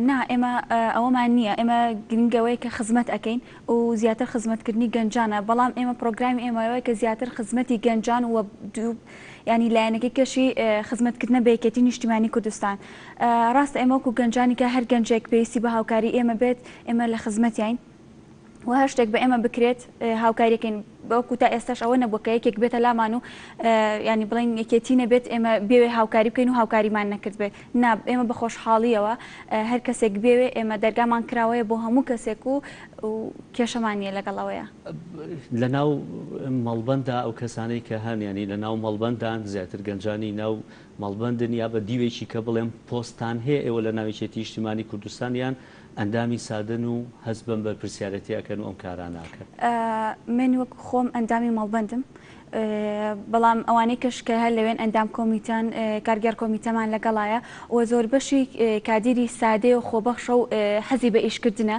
نا ئێمە ئەوەمان نییە ئێمە گرنگەوەی کە خزمەت ئەەکەین و زیاتر خزمەتکردنی گەنجانە بەڵام ئێمە پرۆگرامی ئێمەوەی کە زیاتر خزمەتی گەنجان و ینی لایەنەکەی کەشی خزمەتکردنە بەیەکێتی نیشتیمانی کوردستان ڕاستە ئێمە وەکو گەنجانی کە هەر گەنجێک پێویستی بە هاوکاری ئێمە بێت ئێمە لە خزمەتیین و هەر شتێک بە ئێمە بکرێت هاوکاریەکەین بەوەکو تا ئێستاش ئەوە نەبووە کە یەکێک بێتە لامان و ینی بڵین یەکێتی نەبێت ئێمە بێوێ هاوکاری بکەین و هاوکاریمان نەکرد بێت ناب ئێمە بە خۆشحاڵیەوە هەر کەسێک بێوێ ئێمە دەرگامان کراوەیە بۆ هەموو کەسێک و کێشەمانیە لەگەڵەوەیە لە ناو مەڵبەندا ئەو کەسانەی کە هەن ینی لە ناو مەڵبەندان زیاتر گەنجانی ناو مەڵبەندن یا بە دیوێکی کە بڵێم پۆستان هەیە ئێوە لە ناویچێتی نیشتیمانی کوردستانیان ئەندامی سادن و هەست بم بە پرسیارەتیەکەن و ئەم کاراناکە من وەک خۆم ئەندامی مەڵبەندم بەڵام ئەوانەی کەش کە هەر لەوێن ئەندام کۆمیتان کارگەر کۆمیتەمان لەگەڵایە و زۆر بەشی کادیری سادێ و خۆبەخشە و حەزی بە ئیشکردنە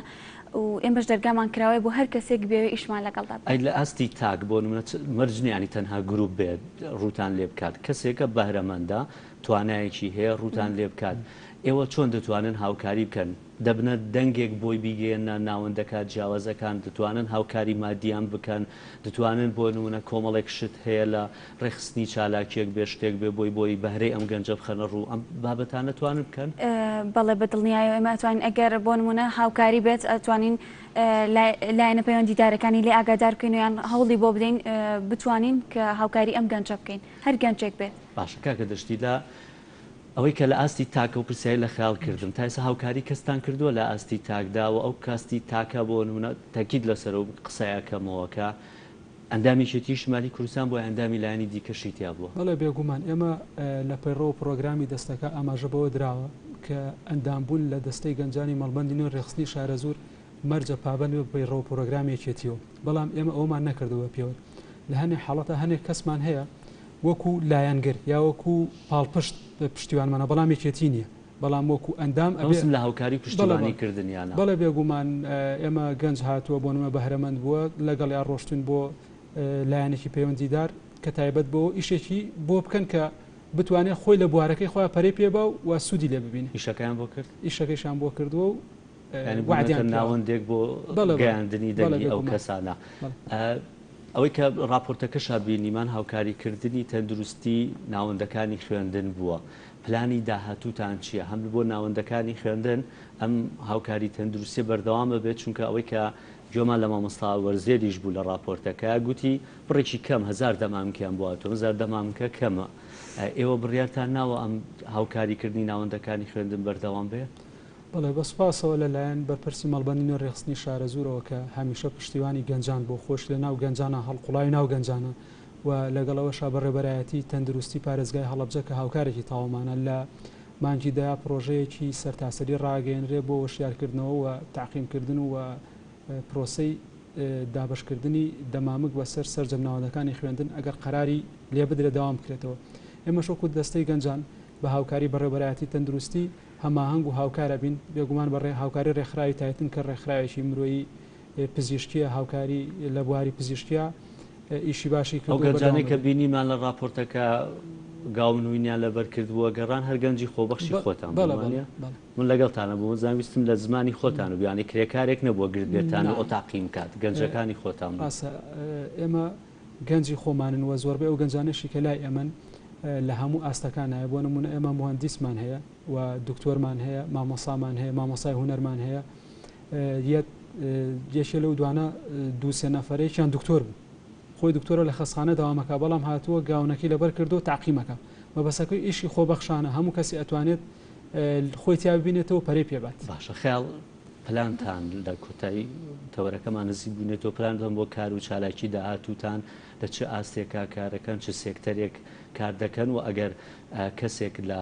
و ئێمەش دەرگامان کراوەیە بۆ هەر کەسێک بێوێ ئیشمان لەگەڵدا ئەی لە ئاستی تاک بۆ مەرجنیانی تەنها گروپ بێت ڕوتان لێ بکات کەسێکە بەهرەمەندە توانایەکی هەیە ڕوتان لێ بکات ئێوە چۆن دەتوانن هاوکاری بکەن دەبنە دەنگێک بۆی بیگەێنە ناوەندەکە جیاوازەکان دەتوانن هاوکاری مادیان بکەن دەتوانن بۆ نمونە کۆمەڵێک شت هەیە لە ڕێخستنی چالاکیەک بێ شتێک بێ بۆی بەهرەی ئەم گەنجە بخەنە ڕوو ئەم بابەتان نەتوانن بکەن بەڵێ بەدڵنیایە ئێمە ئەتوانین ئەگەر بۆ نمونە هاوکاری بێت ئەتوانین لایەنە پەیوەندیدارەکانی لێ ئاگادار بکەین و یان هەوڵی بۆ بدەین بتوانین کە هاوکاری ئەم گەنجە بکەین هەر گەنجێک بێت باشە کاکە دەشتی لە ئەوەی کە لە ئاستی تاکە و پرسیایی لە خەیاڵ کردم تا ئێستا هاوکاری کەستان کردووە لە ئاستی تاکدا و ئەو کاستی تاکە بۆ نمونە تاکید لەسەر و قسەیەکەمەوەکە ئەندامی شێتی نیشتیمانی کوردستان بۆ ئەندامی لایەنی دیکەشی تیا بووە بەڵێ بێگومان ئێمە لە پەیڕۆ پرۆگرامی دەستەکە ئاماژە بەوە دراوە کە ئەندامبوون لە دەستەی گەنجانی مەڵبەندی نوێ ڕێخستنی شارەزور مەرجە پابەند بە پەیڕۆ پرۆگرامێکێتیەوە بەڵام ئێمە ئەومان نەکردەوە پێوە لە هەنێک حاڵەتە هەنێک کەسمان هەیە وەکو لایەنگەر یا وەکو پاڵپشت پشتیوانمانە بەڵام یەکێتی نییە بەڵام وەکو ئەندام ئەوسم لە هاوکاری پشتیوانی کردنیانە بەڵێ بێگومان ئێمە گەنج هاتووە بۆ نمە بەهرەمەند بووە لەگەڵ یا ڕۆشتون بۆ لایەنێکی پەیوەندیدار کە تایبەت بۆ ئیشێکی بۆ بکەن کە بتوانێت خۆی لە بوارەکەی خۆیان پەرەی پێبا و سوودی لێ ببینێ ئیشەکەیان بۆ کرد ئیشەکەیشان بۆ کردووە و وعدیان ناوەندێک بۆ گەیاندنی دەنگی ئەو کەسانە ئەوەی کە راپۆرتەکەشا بینیمان هاوکاریکردنی تەندروستی ناوەندەکانی خوێندن بووە پلانی داهاتووتان چییە هەم بۆ ناوەندەکانی خوێندن ئەم هاوکاری تەندروستی بەردەوامە بێت چونکە ئەوەی کە جۆمان لە مامۆستا وەرزێریش بوو لە راپۆرتەکە گوتی بڕێکی کەم 1000 دەمامکیان بووە 1000 دەمامکە کەمە ئێوە بڕیارتان ناوە ئەم هاوکاریکردنی ناوەندەکانی خوێندن بەردەوام بێ بەڵێ بەسپاسەوە لەلایەن بەرپرسی مەڵبەندی نوێ ڕێخستنی شارە زورەوە کە هەمیشە پشتیوانی گەنجان بۆ خۆش لە ناو گەنجانە هەڵقوڵای ناو گەنجانە و لەگەڵەوەشا بەڕێبەرایەتی تەندروستی پارێزگای هەڵەبجە کە هاوکارێکی تاوامانە لە مانگی دایا پرۆژەیەکی سەرتاسەری ڕاگەێنرێ بۆ وەشیارکردنەوە و تاقیمکردن و پرۆسەی دابشکردنی دەمامک بەسەر سەرجەمناوەندەکانی خوێندن ئەگەر قەراری لێ بدرێت داوام بکرێتەوە ئێمە شۆکو دەستەی گەنجان بە هاوکاری بەڕێبەرایەتی تەندروستی هەماهەنگ و هاوکارە بین بێگومان بە هاوکاری ڕێکخراوی تایتن کە ڕێکخراوێکی مرۆیی پزیشکیە هاوکاری لە بواری پزیشکیە ئیشی باشی ئەو گەنجانەی کە بینیمان لە راپۆرتەکە گاونوینیان لەبەر کردووە گەڕان هەرگەنجی خۆبەخشی خۆتان من لەگەڵتانە بوو زانویستم لە زمانی خۆتان و بیانی کرێکارێک نەبووە گردێتان و ئۆتاقیم کات گەنجەکانی خۆتان ئێمە گەنجی خۆمانن وە زۆربەی ئەو گەنجانەشی کە لای ئەمن لە هەموو ئاستەکانایە بۆ نمونە ئێمە مهندیسمان هەیە و دکتۆرمان هەیە مامۆسامان هەیە مامۆسای هونەرمان هەیە یەکێ لەو دوانە دووسێ نەفرێکیان دکتۆر بوو خۆی دکتۆرە لە خەسخانە داوامەکە بەڵام هاتووە گاونەکەی لەبەر کردو تاقیمەکە مەبەسەکەی ئیشی خۆبەخشانە هەموو کەسی ئەتوانێت خۆی تیا ببینێتەوە پەرەی پێبات باشە خەیاڵ پلانتان لە کۆتایی تەوەرەکەمان نزیک بوونێتەوە پلانتان بۆ کار و چالاکی داهاتووتان لە چه ئاستێکا کارەکەن چه سێکتەرێک کار دەکەن و ئەگەر کەسێک لە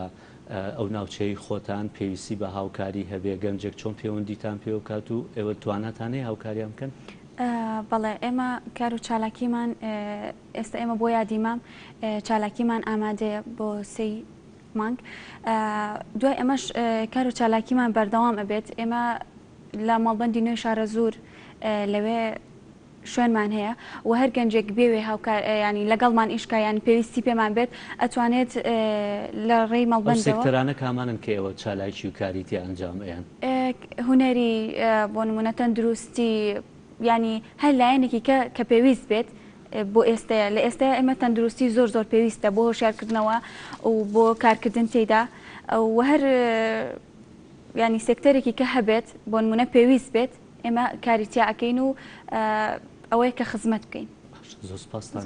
ئەو ناوچەی خۆتان پێویستی بە هاوکاری هەبێ گەنجێک چۆن پەیوەندیتان پێ بکات و ئێوە تواناتانەیە هاوکاریان بکەن بەڵێ ئێمە کار و چالاکیمان ئێستا ئێمە بۆ یادیمام چالاکیمان ئامادەیە بۆ 3 مانگ دوای ئەمەش کار و چالاکیمان بەردەوام ئەبێت ئێمە لە ماڵبەندی نوێی شارە زۆر لەوێ شوێنمان هەیە و هەر گەنجێک بێوێ هاوکار ینی لەگەڵمان ئیشکایان پێویستی پێمان بێت ئەتوانێت لە ڕێی مەڵبەندەوە سێکتەرانە کامانن کە ئێوە چالایکی و کاریتی ئەنجامەیان هوەری بۆ نمونە تەندروستی ینی هەر لایەنێکی کە پێویست بێت بۆ ئێستەیە لە ئێستا ئێمە تەندروستی زۆر زۆر پێویستە بۆ هۆشیارکردنەوە و بۆ کارکردن تێدا و هەر ینی سێکتەرێکی کە هەبێت بۆ نمونە پێویست بێت ئێمە کاریتیا ئەەکەین و ئەوەیە کە خزمەت بکەین. زۆر سپاسان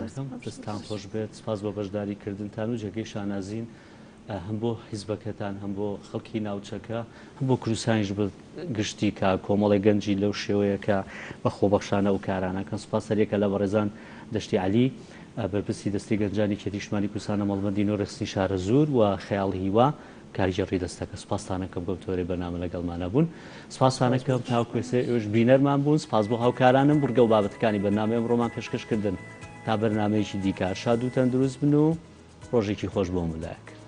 دەستان خۆش بێت سپاس بۆ بەشداریکردنتان و جێگەی شانازین هەم بۆ حیزبەکەتان هەم بۆ خەڵکی ناوچەکە هەم بۆ کروسانیش گشتی کە کۆمەڵی گەنجی لەو شێوەیە کە بە خۆبەخشانە و کارانەکەن سپاس سەرێکە لە بەڕێزان دەشتی علی بەرپرسی دەستی گەنجانی کێتیشمانی کوردستانە مەڵبەندی نۆرەخستنی شارە زۆر و خەیاڵ هیوا کاریگەڕی دەستەکە سپاسانەکەم بەوتۆرێ بەنامە لەگەڵمانە بوون سپاسانەکەم تاوکوێسێ ئێوەش بینەرمان بوون سپاس بۆ هاوکارانم بورگە و بابەتەکانی بەنامە ئەمڕۆمان پێشکەشکردن تا بەرنامەیەکی دیکار شاد و تەندروست بن و ڕۆژێکی خۆش بۆ مولایەک